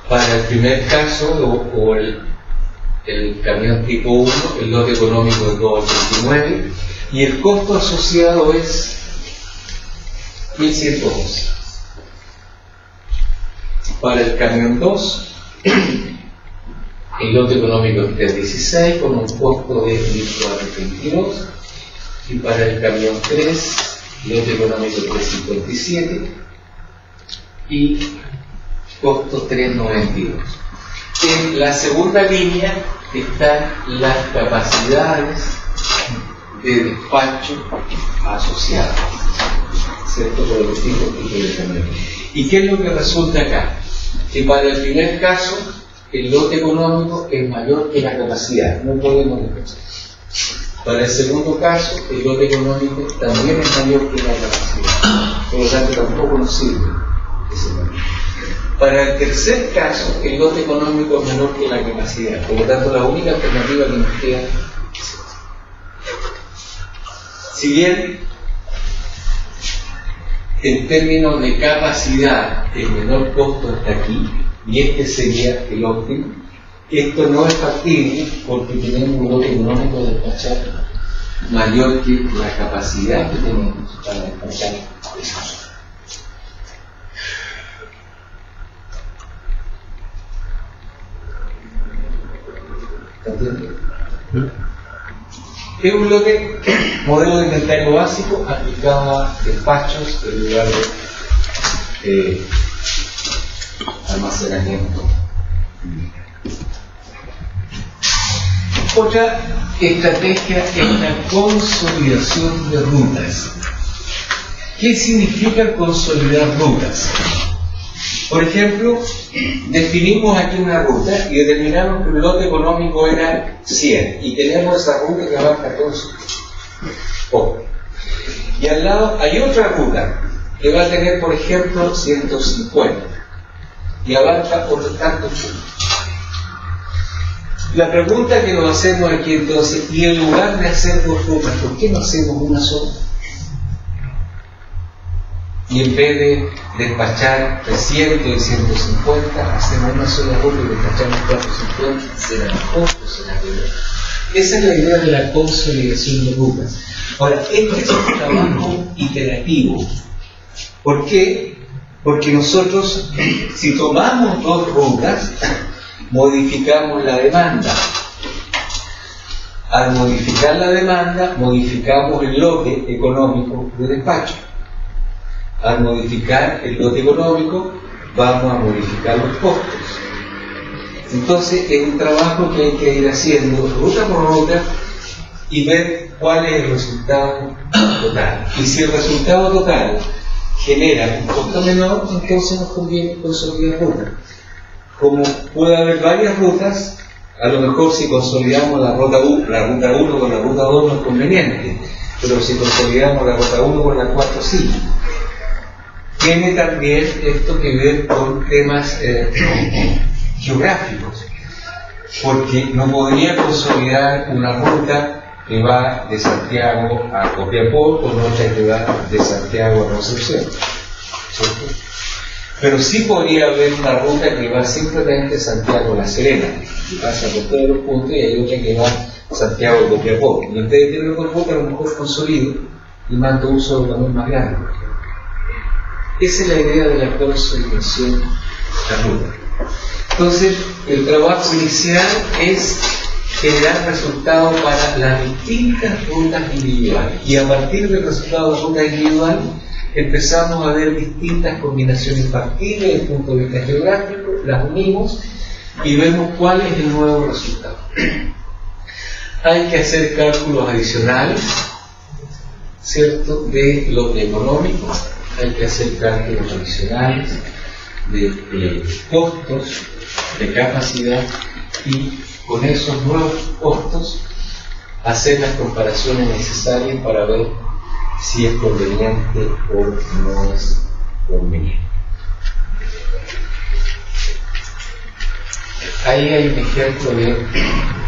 Para el primer caso, o el camión tipo 1, el lote económico es 2.89 y el costo asociado es 1.111. Para el camión 2, el lote económico es 3.16 con un costo de 1.422 y para el camión 3, lote económico 3.57 y costo 3.92. En la segunda línea están las capacidades de despacho asociadas, ¿cierto? Por los distintos tipos de camiones. ¿Y qué es lo que resulta acá? Que para el primer caso, el lote económico es mayor que la capacidad, no podemos despachar. Para el segundo caso, el lote económico también es mayor que la capacidad, por lo tanto tampoco nos sirve ese valor. Para el tercer caso, el lote económico es menor que la capacidad, por lo tanto la única alternativa que nos queda es esta. Si bien en términos de capacidad el menor costo está aquí, y este sería el óptimo, esto no es factible porque tenemos un lote económico de despachar mayor que la capacidad que tenemos para despachar eso. Es un lote, modelo de inventario básico aplicado a despachos en lugar de almacenamiento. Otra estrategia es la consolidación de rutas. ¿Qué significa consolidar rutas? Por ejemplo, definimos aquí una ruta y determinamos que el lote económico era 100 y tenemos esa ruta que abarca todo su y al lado hay otra ruta que va a tener, por ejemplo, 150 y abarca otros tantos puntos. La pregunta que nos hacemos aquí entonces, y en lugar de hacer 2 rutas, ¿por qué no hacemos una sola? Y en vez de despachar 300 y 150, hacemos una sola ruta y despachamos 450, será mejor o será peor. Esa es la idea de la consolidación de rutas. Ahora, esto es un trabajo iterativo. ¿Por qué? Porque nosotros, si tomamos 2 rutas, modificamos la demanda. Al modificar la demanda, modificamos el lote económico de despacho. Al modificar el lote económico, vamos a modificar los costos. Entonces es un trabajo que hay que ir haciendo ruta por ruta y ver cuál es el resultado total. Y si el resultado total genera un costo menor, entonces nos conviene consolidar rutas. Como puede haber varias rutas, a lo mejor si consolidamos la ruta 1 con la ruta 2 no es conveniente, pero si consolidamos la ruta 1 con la 4 sí. Tiene también esto que ver con temas geográficos, porque no podría consolidar una ruta que va de Santiago a Copiapó con otra que va de Santiago a Concepción, ¿cierto? Pero sí podría haber una ruta que va simplemente de Santiago a La Serena, y pasa por todos los puntos, y hay otra que va a Santiago a Copiapó. Y en vez de tener una ruta, a lo mejor consolido y mando uso de camión más grande. Esa es la idea de la consolidación de ruta. Entonces, el trabajo inicial es generar resultados para las distintas rutas individuales. Y a partir del resultado de ruta individual, empezamos a ver distintas combinaciones factibles desde el punto de vista geográfico, las unimos y vemos cuál es el nuevo resultado. Hay que hacer cálculos adicionales, ¿cierto?, de lo económico, hay que hacer cálculos adicionales de costos, de capacidad, y con esos nuevos costos hacer las comparaciones necesarias para ver si es conveniente o no es conveniente. Ahí hay un ejemplo de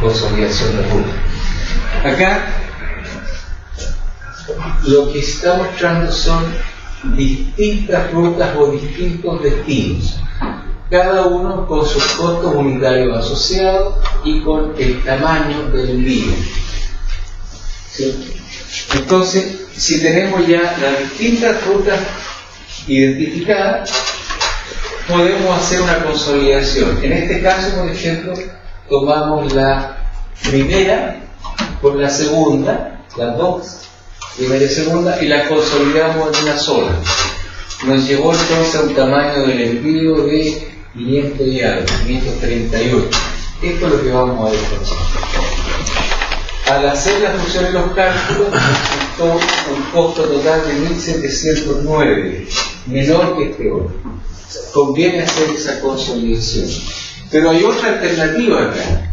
consolidación de ruta. Acá lo que está mostrando son distintas rutas o distintos destinos, cada uno con sus costos unitarios asociados y con el tamaño del envío. ¿Sí? Entonces, si tenemos ya las distintas rutas identificadas, podemos hacer una consolidación. En este caso, por ejemplo, tomamos la primera con la segunda, las dos, primera y segunda, y la consolidamos en una sola. Nos llevó entonces a un tamaño del envío de 500 y algo, 538. Esto es lo que vamos a ver. Al hacer la función de los cálculos, resultó un costo total de 1.709, menor que este otro. Conviene hacer esa consolidación. Pero hay otra alternativa acá.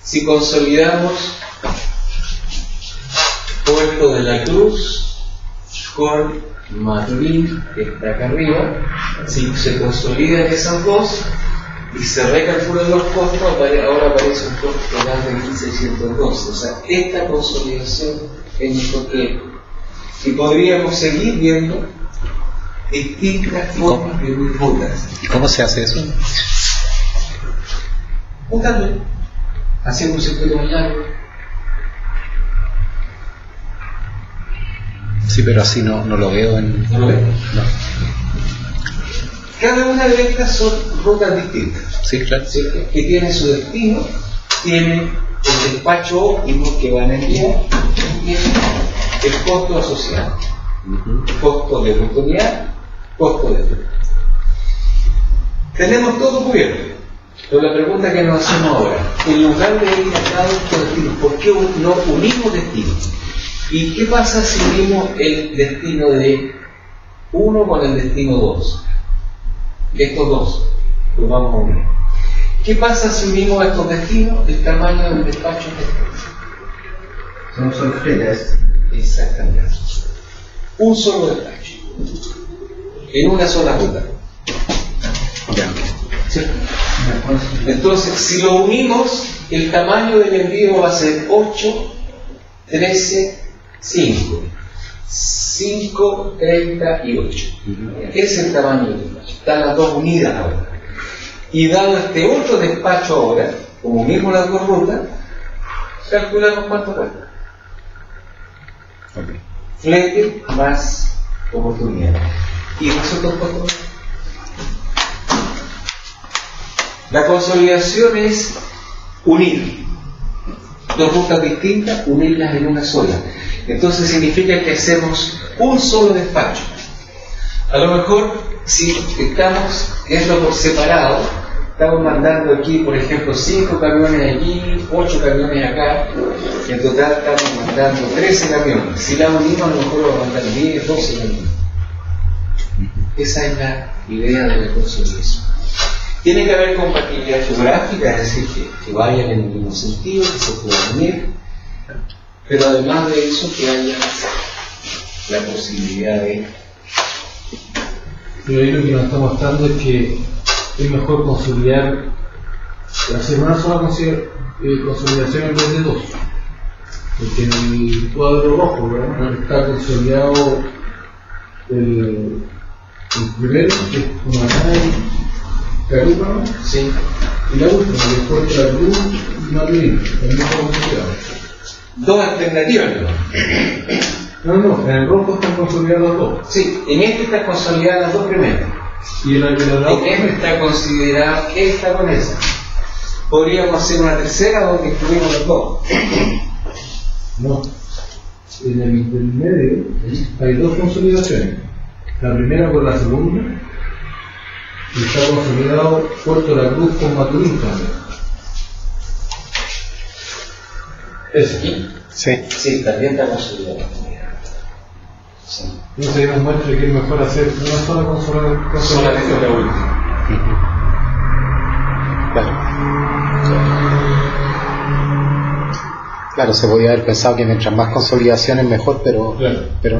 Si consolidamos Puerto de la Cruz con Maturín, que está acá arriba, si se consolidan esas dos y se recalculan los costos, ahora aparece un costo total de 1.612. O sea, esta consolidación es mejor que esto. Y podríamos seguir viendo distintas formas de unir rutas. ¿Y cómo se hace eso? Juntando, haciendo un circuito más largo. Sí, pero así no lo veo en... ¿No lo ves? No. Cada una de estas son rutas distintas. Sí, claro. ¿Cierto? Que tienen su destino, tienen el despacho óptimo que van a enviar, y tienen el costo asociado. Costo de oportunidad, costo de ruta. Tenemos todo cubierto. Pero la pregunta que nos hacemos ahora, en lugar de ir a cada uno de estos destinos, ¿por qué no unimos destinos? ¿Y qué pasa si unimos el destino de 1 con el destino 2? Estos dos los vamos a unir. ¿Qué pasa si unimos estos destinos? El tamaño del despacho es este. Son solo filas. Exactamente. Un solo despacho. En una sola ruta. ¿Cierto? Entonces, si lo unimos, el tamaño del envío va a ser 8, 13, 5. 5, 30 y 8. Ese es el tamaño del despacho. Están las dos unidas ahora. Y dado este otro despacho ahora, como unimos las dos rutas, calculamos cuánto cuesta. Okay. Flete más oportunidad. Y resulta un costo. La consolidación es unir dos rutas distintas, unirlas en una sola. Entonces significa que hacemos un solo despacho. A lo mejor si estamos viendo por separado, estamos mandando aquí, por ejemplo, 5 camiones aquí, 8 camiones acá, en total estamos mandando 13 camiones. Si la unimos, a lo mejor vamos a mandar 10, 12 camiones. Esa es la idea de la consolidación. Tiene que haber compatibilidad geográfica, es decir, que vayan en el mismo sentido, que se puedan unir, pero además de eso, que haya la posibilidad de... Pero ahí lo que nos está mostrando es que es mejor consolidar, hacer una sola consolidación en vez de dos. Porque en el cuadro rojo, ¿verdad?, está consolidado el primero, que es Humaná y Carupa, ¿no? Sí. Y la última, que es Puerto La Cruz y Maturín, también está consolidado. Dos alternativas, ¿no? No, en el rojo están consolidadas las dos. Sí, en este está consolidada las dos primeras. Y en este está considerada esta con esa. Podríamos hacer una tercera donde incluimos los dos. No. En el medio hay dos consolidaciones. La primera con la segunda, y está consolidado Puerto La Cruz con Maturín también. ¿Eso? Sí. Sí, también está consolidado. Sí. Entonces ahí nos muestra que es mejor hacer una sola consolidación. Solamente la última. Claro, se podía haber pensado que mientras más consolidaciones mejor, pero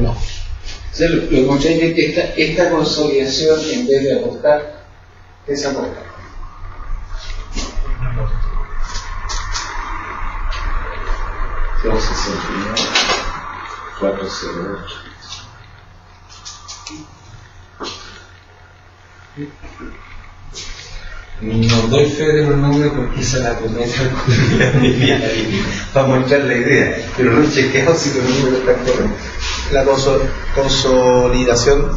no. O sea, lo que encontré es que esta consolidación, en vez de aportar, desaporta. Entonces, 408. No doy fe de los números porque esa la cometa para mostrar la idea, pero no he chequeado si los números están correctos. La consolidación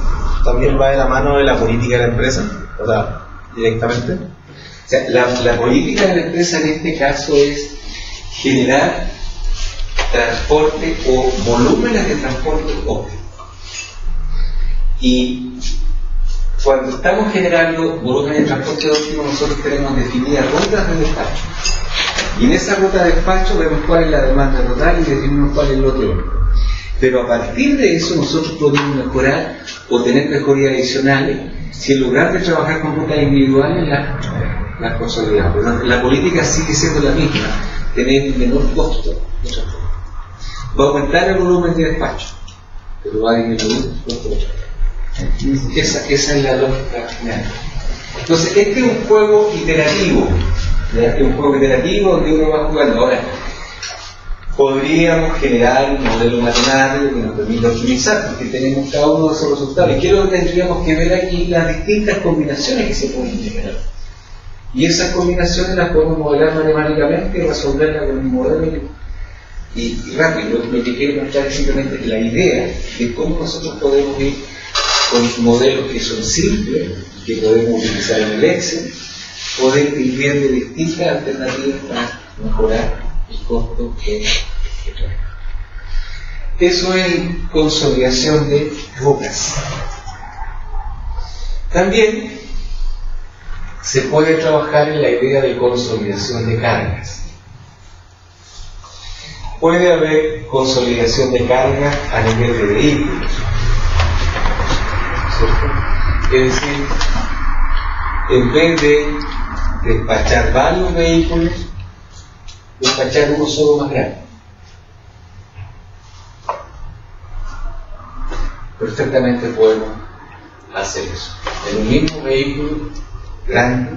también va de la mano de la política de la empresa, o sea, directamente. O sea, la política de la empresa en este caso es generar transporte o volúmenes de transporte óptimo. Y cuando estamos generando volúmenes de transporte óptimo, nosotros tenemos definidas rutas de despacho. Y en esa ruta de despacho vemos cuál es la demanda total y definimos cuál es el otro. Pero a partir de eso nosotros podemos mejorar o tener mejorías adicionales si en lugar de trabajar con rutas individuales las consolidamos. La política sigue siendo la misma, tener un menor costo de transporte. Va a aumentar el volumen de despacho, pero va a disminuir el costo de transporte. Esa es la lógica final. Entonces, este es un juego iterativo. Este es un juego iterativo donde uno va jugando. Ahora, podríamos generar un modelo matemático que nos permita optimizar, porque tenemos cada uno de esos resultados. Y quiero que tendríamos que ver aquí las distintas combinaciones que se pueden generar. Y esas combinaciones las podemos modelar matemáticamente y resolverlas con un modelo. Y rápido, lo que quiero mostrar es simplemente la idea de cómo nosotros podemos ir con modelos que son simples, que podemos utilizar en el Excel, poder ir viendo distintas alternativas para mejorar el costo que trae. Eso es consolidación de rutas. También se puede trabajar en la idea de consolidación de cargas. Puede haber consolidación de cargas a nivel de vehículos. Es decir, en vez de despachar varios vehículos, despachar uno solo más grande. Perfectamente podemos hacer eso. En un mismo vehículo grande,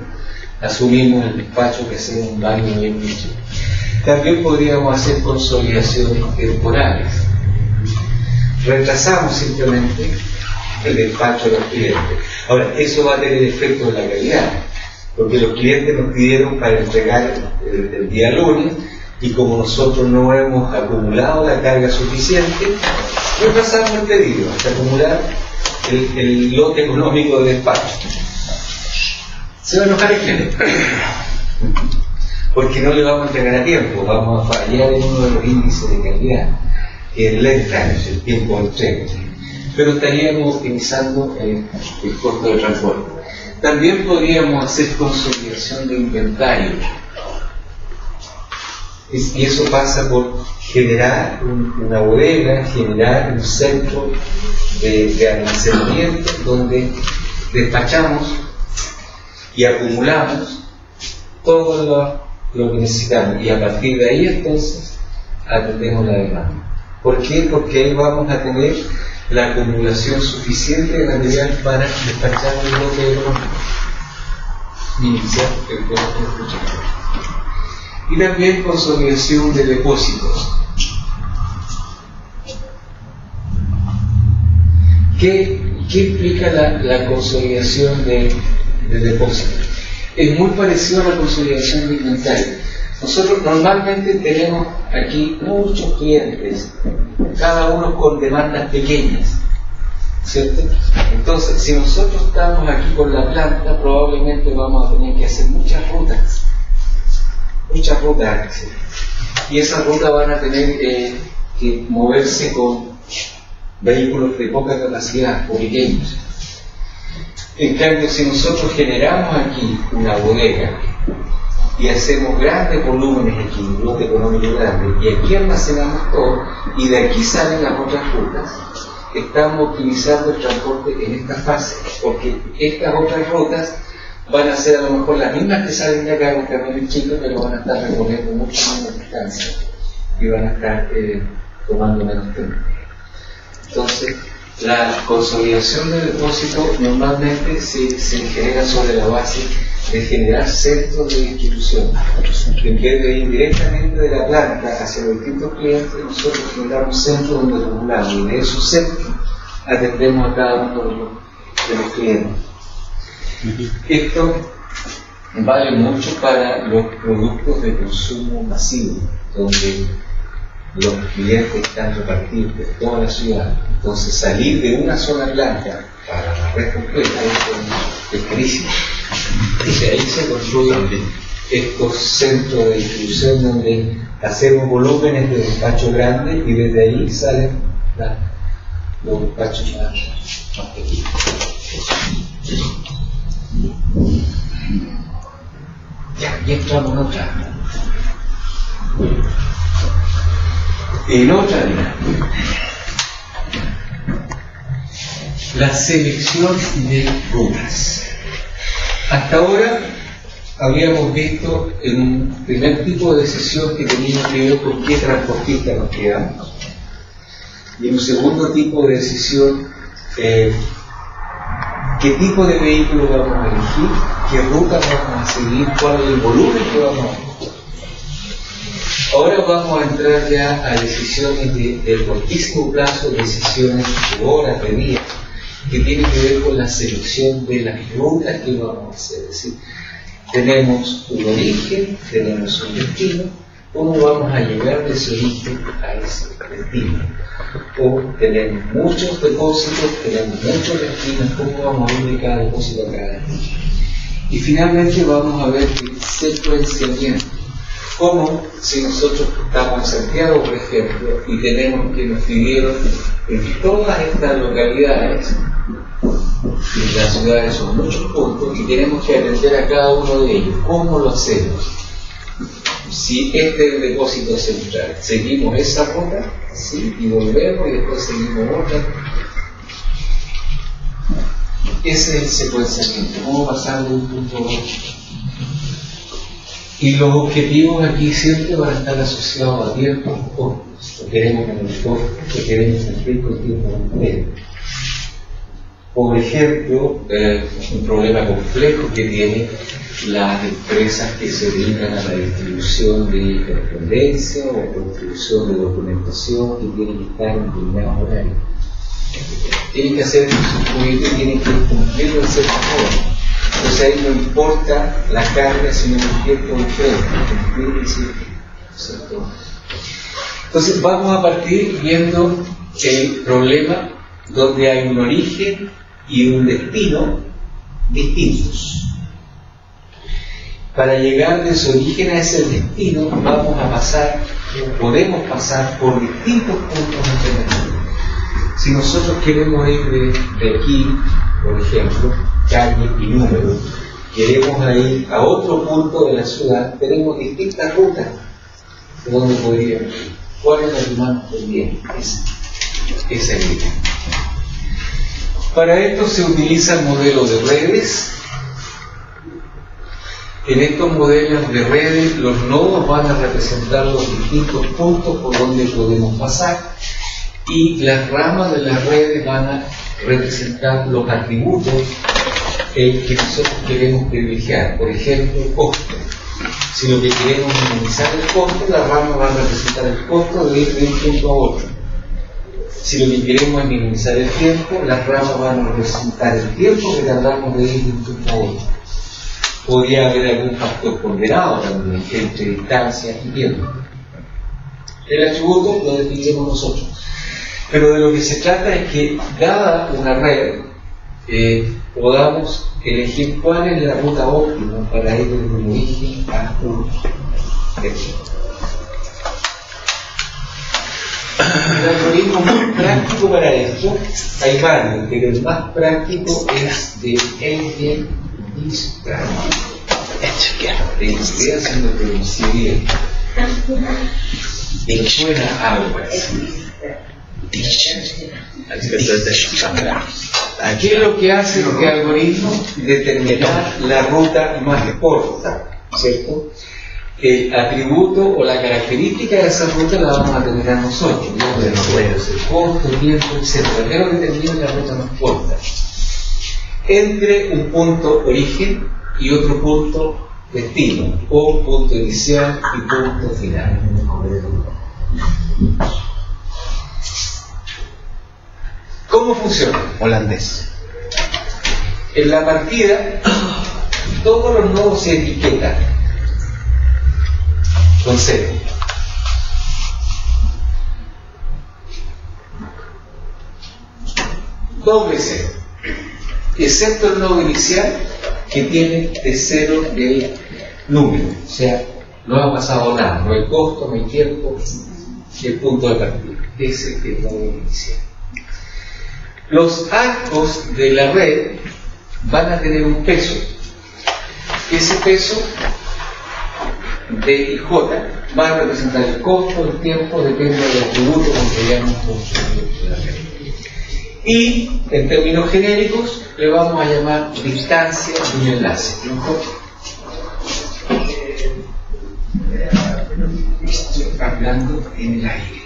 asumimos el despacho que sea un varios vehículos. También podríamos hacer consolidaciones temporales. Retrasamos simplemente el despacho de los clientes. Ahora, eso va a tener efecto en la calidad, porque los clientes nos pidieron para entregar el día lunes, y como nosotros no hemos acumulado la carga suficiente, retrasamos el pedido hasta acumular el lote económico de despacho. Se va a enojar el cliente, porque no le vamos a entregar a tiempo, vamos a fallar en uno de los índices de calidad, que es el lead time, el tiempo de entrega. pero estaríamos optimizando el costo de transporte. También podríamos hacer consolidación de inventario. Y eso pasa por generar una bodega, generar un centro de almacenamiento donde despachamos y acumulamos todo lo que necesitamos. Y a partir de ahí entonces atendemos la demanda. ¿Por qué? Porque ahí vamos a tener la acumulación suficiente de material para despachar el lote económico. Iniciar el costo de escuchar. Y también consolidación de depósitos. ¿Qué implica la consolidación de depósitos? Es muy parecido a la consolidación de inventario. Nosotros normalmente tenemos aquí muchos clientes, cada uno con demandas pequeñas, ¿cierto? Entonces, si nosotros estamos aquí con la planta, probablemente vamos a tener que hacer muchas rutas, ¿sí? Y esas rutas van a tener que moverse con vehículos de poca capacidad o pequeños. En cambio, si nosotros generamos aquí una bodega y hacemos grandes volúmenes aquí, un lote económico grande, y aquí almacenamos todo, y de aquí salen las otras rutas, estamos optimizando el transporte en esta fase, porque estas otras rutas van a ser a lo mejor las mismas que salen de acá con camiones chicos, pero van a estar recorriendo mucho menos distancia y van a estar tomando menos tiempo. Entonces, la consolidación de depósito normalmente se genera sobre la base de generar centros de distribución. En vez de ir directamente de la planta hacia los distintos clientes, nosotros generamos centros donde acumulamos, y de esos centros atendemos a cada uno de los clientes. Esto vale mucho para los productos de consumo masivo, donde los clientes están repartidos por toda la ciudad. Entonces, salir de una sola planta para la red completa es carísimo. Y de ahí se construyen estos centros de distribución donde hacemos volúmenes de despacho grandes y desde ahí salen los despachos más pequeños. Ya, y entramos en otra dinámica. La selección de rutas. Hasta ahora habíamos visto en un primer tipo de decisión que tenía que ver con qué transportista nos quedamos, y en un segundo tipo de decisión qué tipo de vehículo vamos a elegir, qué ruta vamos a seguir, cuál es el volumen que vamos a hacer. Ahora vamos a entrar ya a decisiones de cortísimo plazo, decisiones de horas, de días, que tienen que ver con la selección de las rutas que vamos a hacer. Es decir, tenemos un origen, tenemos un destino, ¿cómo vamos a llegar de ese origen a ese destino? O tenemos muchos depósitos, tenemos muchos destinos, ¿cómo vamos a ir de cada depósito a cada destino? Y finalmente vamos a ver el secuenciamiento. Como si nosotros estamos en Santiago, por ejemplo, y tenemos que nos pidieron en todas estas localidades, y las ciudades son muchos puntos, y tenemos que atender a cada uno de ellos. ¿Cómo lo hacemos? Si este es el depósito central, seguimos esa ruta, ¿sí? Y volvemos y después seguimos otra. Ese es el secuenciamiento, cómo pasar de un punto a otro. Y los objetivos aquí siempre van a estar asociados a tiempos cortos. Lo queremos en el corto, lo queremos cumplir con tiempos completos. Por ejemplo, un problema complejo que tienen las empresas que se dedican a la distribución de correspondencia o distribución de documentación, que tienen que estar en determinados horarios. Tienen que hacer su circuito y tienen que cumplirlo en cierta forma. Entonces ahí no importa la carga, sino el tiempo diferente. Entonces vamos a partir viendo el problema donde hay un origen y un destino distintos. Para llegar de ese origen a ese destino podemos pasar por distintos puntos intermedios. Si nosotros queremos ir de aquí, por ejemplo, calle y número, queremos ir a otro punto de la ciudad, tenemos distintas rutas de donde podríamos ir. ¿Cuál es la que más nos conviene? Esa línea. Para esto se utiliza el modelo de redes. En estos modelos de redes, los nodos van a representar los distintos puntos por donde podemos pasar, y las ramas de las redes van a representar los atributos que nosotros queremos privilegiar. Por ejemplo, el costo. Si lo que queremos minimizar el costo, la rama va a representar el costo de ir de un punto a otro. Si lo que queremos es minimizar el tiempo, las ramas van a representar el tiempo que tardamos de ir de un punto a otro. Podría haber algún factor ponderado también entre distancia y tiempo. El atributo lo definimos nosotros. Pero de lo que se trata es que, dada una red, podamos elegir cuál es la ruta óptima para ir desde un origen a un destino. El algoritmo más práctico para esto, hay varios, pero el más práctico es de Eigen-Dijkstra. Estoy haciendo pronunciar bien. Suena algo así. ¿Qué es lo que hace este algoritmo? Determinar la ruta más corta, ¿cierto? El atributo o la característica de esa ruta la vamos a determinar nosotros, ¿no? De nosotros, el costo, el tiempo, etc. Pero determina la ruta más corta entre un punto origen y otro punto destino, o punto inicial y punto final. ¿Cómo funciona? Holandés. En la partida, todos los nodos se etiquetan con 0. Doble 0. Excepto el nodo inicial, que tiene de 0 el número. O sea, no ha pasado nada. No hay costo, no hay tiempo, el punto de partida. Ese es el nodo inicial. Los arcos de la red van a tener un peso. Ese peso de IJ va a representar el costo, el tiempo, depende del atributo con que hayamos construido la red. Y en términos genéricos le vamos a llamar distancia de un enlace. Estoy hablando en el aire.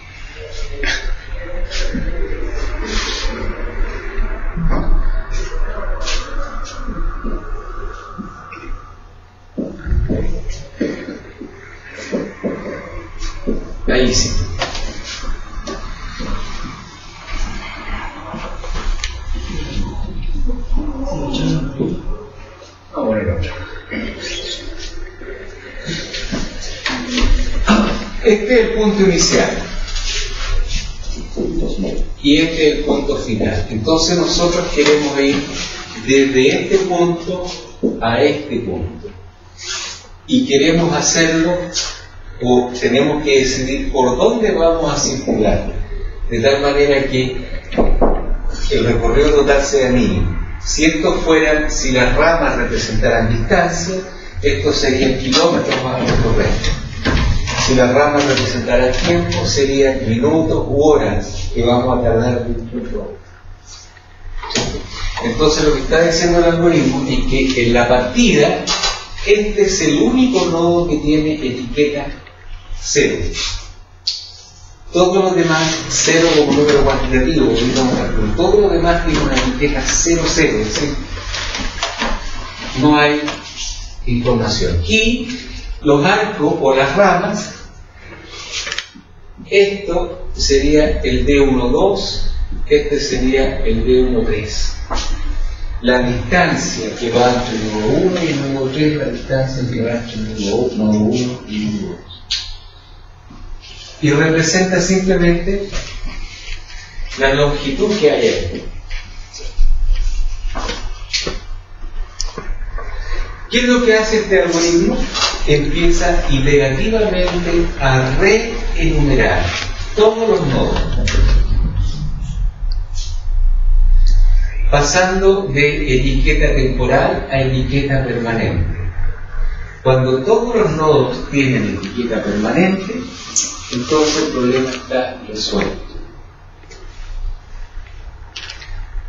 Ahí sí. Vamos a poner otro. Este es el punto inicial y este es el punto final. Entonces nosotros queremos ir desde este punto a este punto y queremos hacerlo, o tenemos que decidir por dónde vamos a circular, de tal manera que el recorrido total sea mínimo. Si las ramas representaran distancia, estos serían kilómetros más a recorrer. Si las ramas representaran tiempo, serían minutos u horas que vamos a tardar de un punto a otro. Entonces lo que está diciendo el algoritmo es que en la partida, este es el único nodo que tiene etiqueta 0. Todos los demás, 0 como número cuantitativo, todos los demás tienen una etiqueta 00, es decir, no hay información. Y los arcos o las ramas, esto sería el D12, este sería el D13. La distancia que va entre el nodo 1 y el nodo 3, la distancia que va entre el nodo 1 y el nodo 2. Y representa simplemente la longitud que hay ahí. ¿Qué es lo que hace este algoritmo? Empieza iterativamente a reenumerar todos los nodos pasando de etiqueta temporal a etiqueta permanente. Cuando todos los nodos tienen etiqueta permanente, entonces el problema está resuelto.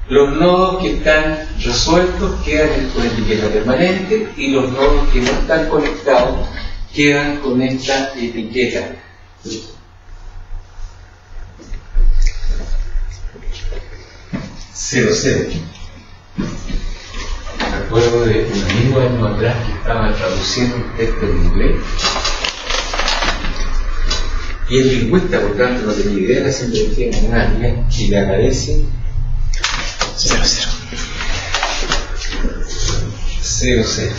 Los nodos que están resueltos quedan con etiqueta permanente y los nodos que no están conectados quedan con esta etiqueta. Cero. Me acuerdo de un amigo de años atrás que estaba traduciendo un texto en inglés y es lingüista, por tanto no tenía idea de la simbología nominal y le aparece 00.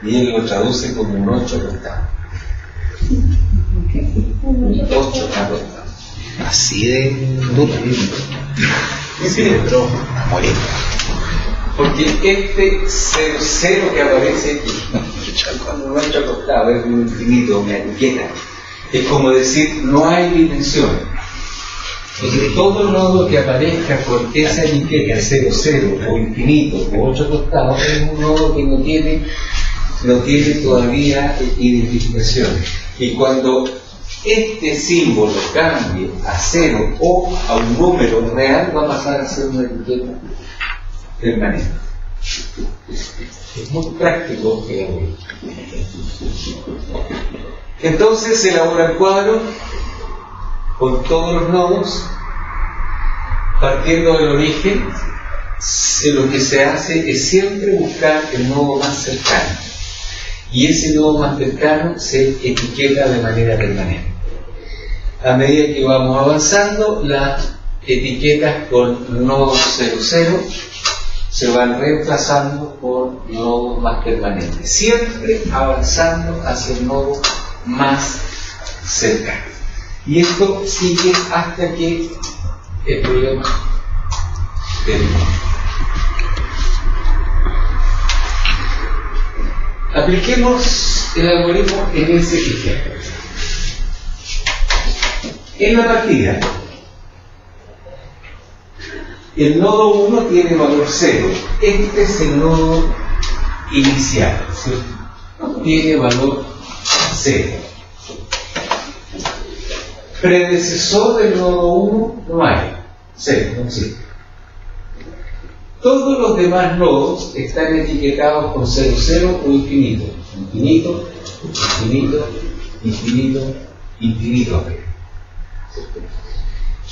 Y él lo traduce como un 8 acostado. Un 8 acostado. Así de duro. Sí, pero a morir. Porque este 00 que aparece aquí, cuando un 8 acostado es un infinito, una etiqueta. Es como decir, no hay dimensión. Entonces, todo nodo que aparezca con esa etiqueta 00 o infinito o 8 acostados es un nodo que no tiene todavía identificación. Y cuando este símbolo cambie a 0 o a un número real, va a pasar a ser una etiqueta permanente. Es muy práctico que lo vean. Entonces se elabora el cuadro con todos los nodos, partiendo del origen. Lo que se hace es siempre buscar el nodo más cercano, y ese nodo más cercano se etiqueta de manera permanente. A medida que vamos avanzando, las etiquetas con nodo 00 se van reemplazando por nodos más permanentes, siempre avanzando hacia el nodo más cercano. Y esto sigue hasta que el problema termine. Apliquemos el algoritmo en ese ejemplo. En la partida, el nodo 1 tiene valor 0. Este es el nodo inicial, ¿sí? Tiene valor 0. Predecesor del nodo 1 no hay, 0, no existe. Todos los demás nodos están etiquetados con 00 o infinito. Infinito, infinito, infinito, infinito.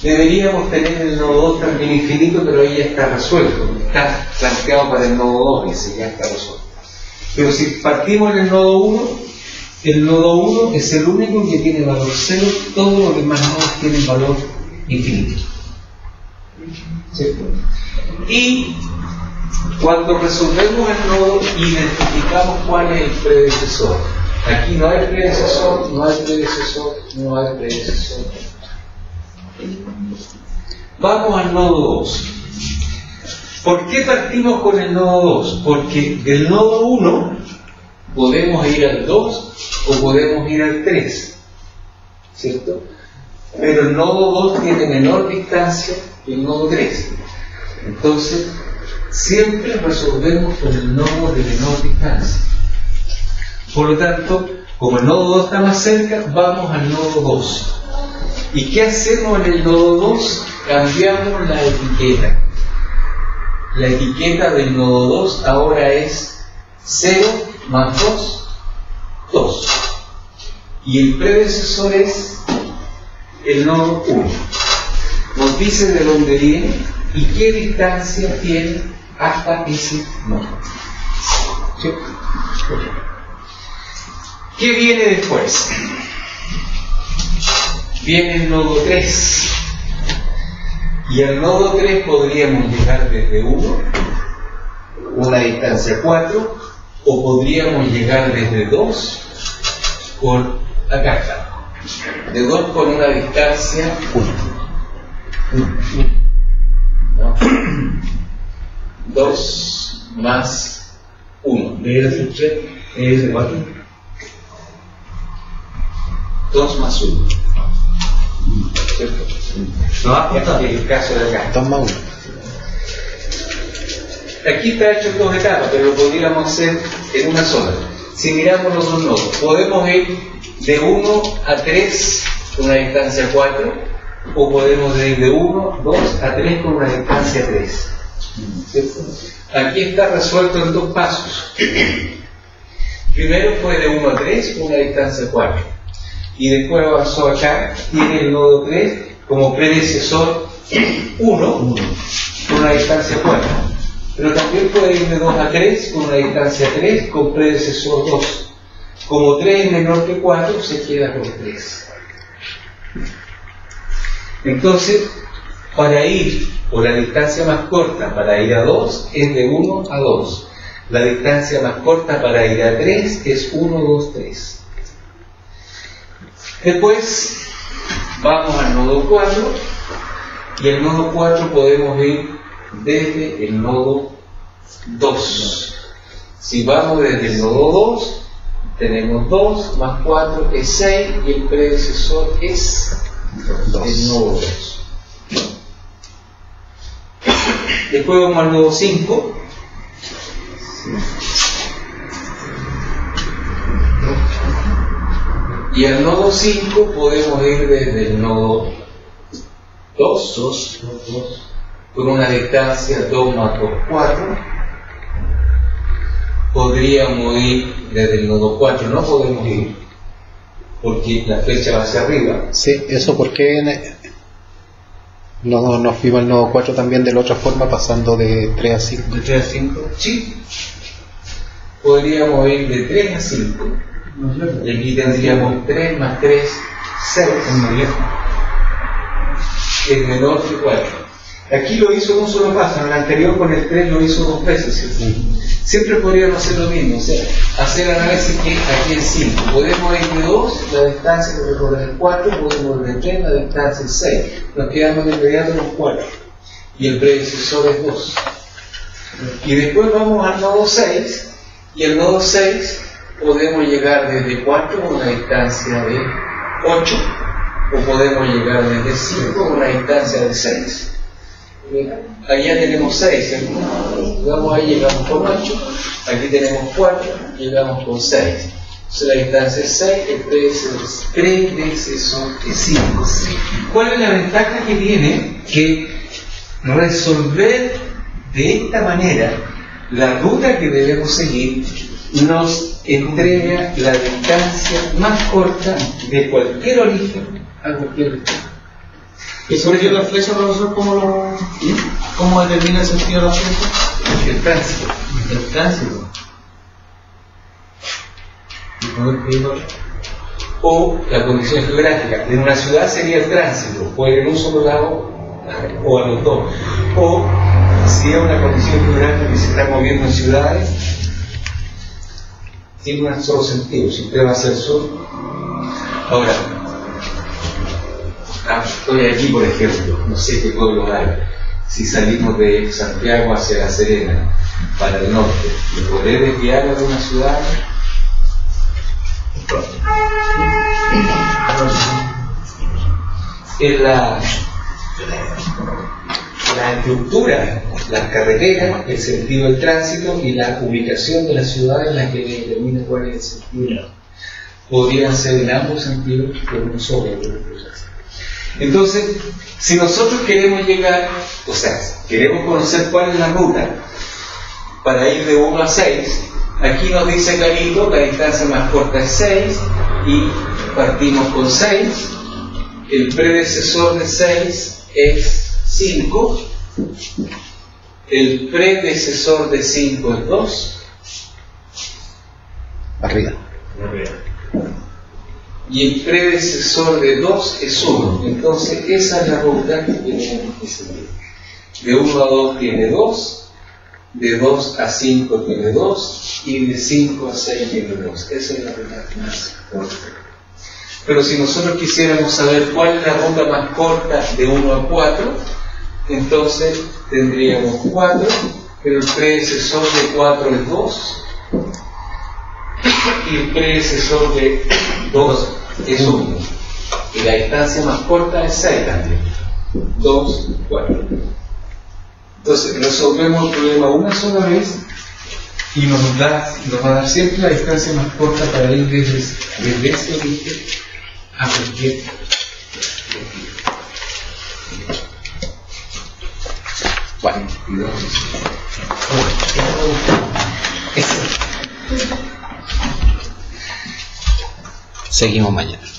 Deberíamos tener el nodo 2 también infinito, pero ahí ya está resuelto. Está planteado para el nodo 2, ese ya está resuelto. Pero si partimos en el nodo 1, el nodo 1 es el único que tiene valor 0, todos los demás nodos tienen valor infinito. ¿Cierto? Y cuando resolvemos el nodo, identificamos cuál es el predecesor. Aquí no hay predecesor, no hay predecesor, no hay predecesor. Vamos al nodo 2. ¿Por qué partimos con el nodo 2? Porque del nodo 1 podemos ir al 2 o podemos ir al 3, ¿cierto? Pero el nodo 2 tiene menor distancia que el nodo 3. Entonces, siempre resolvemos con el nodo de menor distancia. Por lo tanto, como el nodo 2 está más cerca, vamos al nodo 2. ¿Y qué hacemos en el nodo 2? Cambiamos la etiqueta. La etiqueta del nodo 2 ahora es 0 más 2, 2. Y el predecesor es el nodo 1. Nos dice de dónde viene y qué distancia tiene hasta ese nodo. ¿Sí? ¿Qué viene después? Viene el nodo 3. Y al nodo 3 podríamos llegar desde 1, una distancia 4, o podríamos llegar desde 2 con acá está. De 2 con una distancia 1. ¿No? 2 más 1. ¿Debería ser 3? ¿Debería ser 4? 2 más 1. ¿cierto? No va a costar el caso de acá. 2 más 1. Aquí está hecho en 2 etapas, pero lo podríamos hacer en una sola. Si miramos los dos nodos, podemos ir de 1 a 3 con una distancia 4, o podemos ir de 1, 2 a 3 con una distancia 3. ¿Cierto? Aquí está resuelto en 2 pasos. Primero fue de 1 a 3 con una distancia 4. Y después avanzó acá, tiene el nodo 3 como predecesor 1 con una distancia 4. Pero también puede ir de 2 a 3 con una distancia 3 con predecesor 2. Como 3 es menor que 4, se queda con 3. Entonces, para ir por la distancia más corta para ir a 2 es de 1 a 2. La distancia más corta para ir a 3 es 1, 2, 3. Después vamos al nodo 4 y el nodo 4 podemos ir desde el nodo 2. Si vamos desde el nodo 2, tenemos 2 más 4 es 6 y el predecesor es el nodo 2. Después vamos al nodo 5. Y al nodo 5 podemos ir desde el nodo 2 con una distancia 2 más 2, 4. Podríamos ir desde el nodo 4, no podemos ir porque la flecha va hacia arriba. Sí, eso porque no nos fuimos al nodo 4 también de la otra forma, pasando de 3 a 5. ¿De 3 a 5? Sí. Podríamos ir de 3 a 5. Y aquí tendríamos 3 más 3, 6. Es menor que 4. Aquí lo hizo en un solo paso, en el anterior con el 3 lo hizo 2 veces. ¿Sí? Siempre podríamos hacer lo mismo, o sea, hacer análisis que aquí en 5. Podemos ir de 2, la distancia que recorre el 4, podemos ir de 3, la distancia es 6. Nos quedamos de inmediato con 4. Y el predecesor es 2. Y después vamos al nodo 6, y el nodo 6 podemos llegar desde 4 con una distancia de 8, o podemos llegar desde 5 con una distancia de 6. Allá tenemos 6, ¿cierto? Llegamos ahí, llegamos con 8, aquí tenemos 4, llegamos con 6. Entonces la distancia es 6, el predecesor es 5. ¿Cuál es la ventaja que tiene? Que resolver de esta manera la ruta que debemos seguir nos entrega la distancia más corta de cualquier origen a cualquier origen. ¿Y sobre qué la flecha, profesor, cómo determina el sentido de la flecha? El tránsito. El tránsito. O la condición geográfica. En una ciudad sería el tránsito, puede ir en un solo lado o a los dos. O si es una condición geográfica que se está moviendo en ciudades, tiene un solo sentido, siempre va hacia el sur. Ahora, estoy aquí, por ejemplo, no sé qué pueblo hay. Si salimos de Santiago hacia La Serena, para el norte, ¿me podré desviar a alguna ciudad? En la estructura, las carreteras, el sentido del tránsito y la ubicación de la ciudad en la que determina cuál es el sentido. Podrían ser en ambos sentidos, pero no solo. Entonces, si nosotros queremos llegar, o sea, queremos conocer cuál es la ruta para ir de 1 a 6, aquí nos dice clarito, la distancia más corta es 6 y partimos con 6, el predecesor de 6 es 5, el predecesor de 5 es 2, Arriba. y el predecesor de 2 es 1. Entonces esa es la ruta que tenemos que seguir. De 1 a 2 tiene 2, de 2 a 5 tiene 2 y de 5 a 6 tiene 2. Esa es la ruta más corta. Pero si nosotros quisiéramos saber cuál es la ruta más corta de 1 a 4, entonces tendríamos 4, pero el predecesor de 4 es 2 y el predecesor de 2 es 1. Y la distancia más corta es 6 también. 2, 4. Entonces, resolvemos el problema una sola vez y nos va a dar siempre la distancia más corta para ir desde ese origen a cualquier. Bueno, seguimos mañana.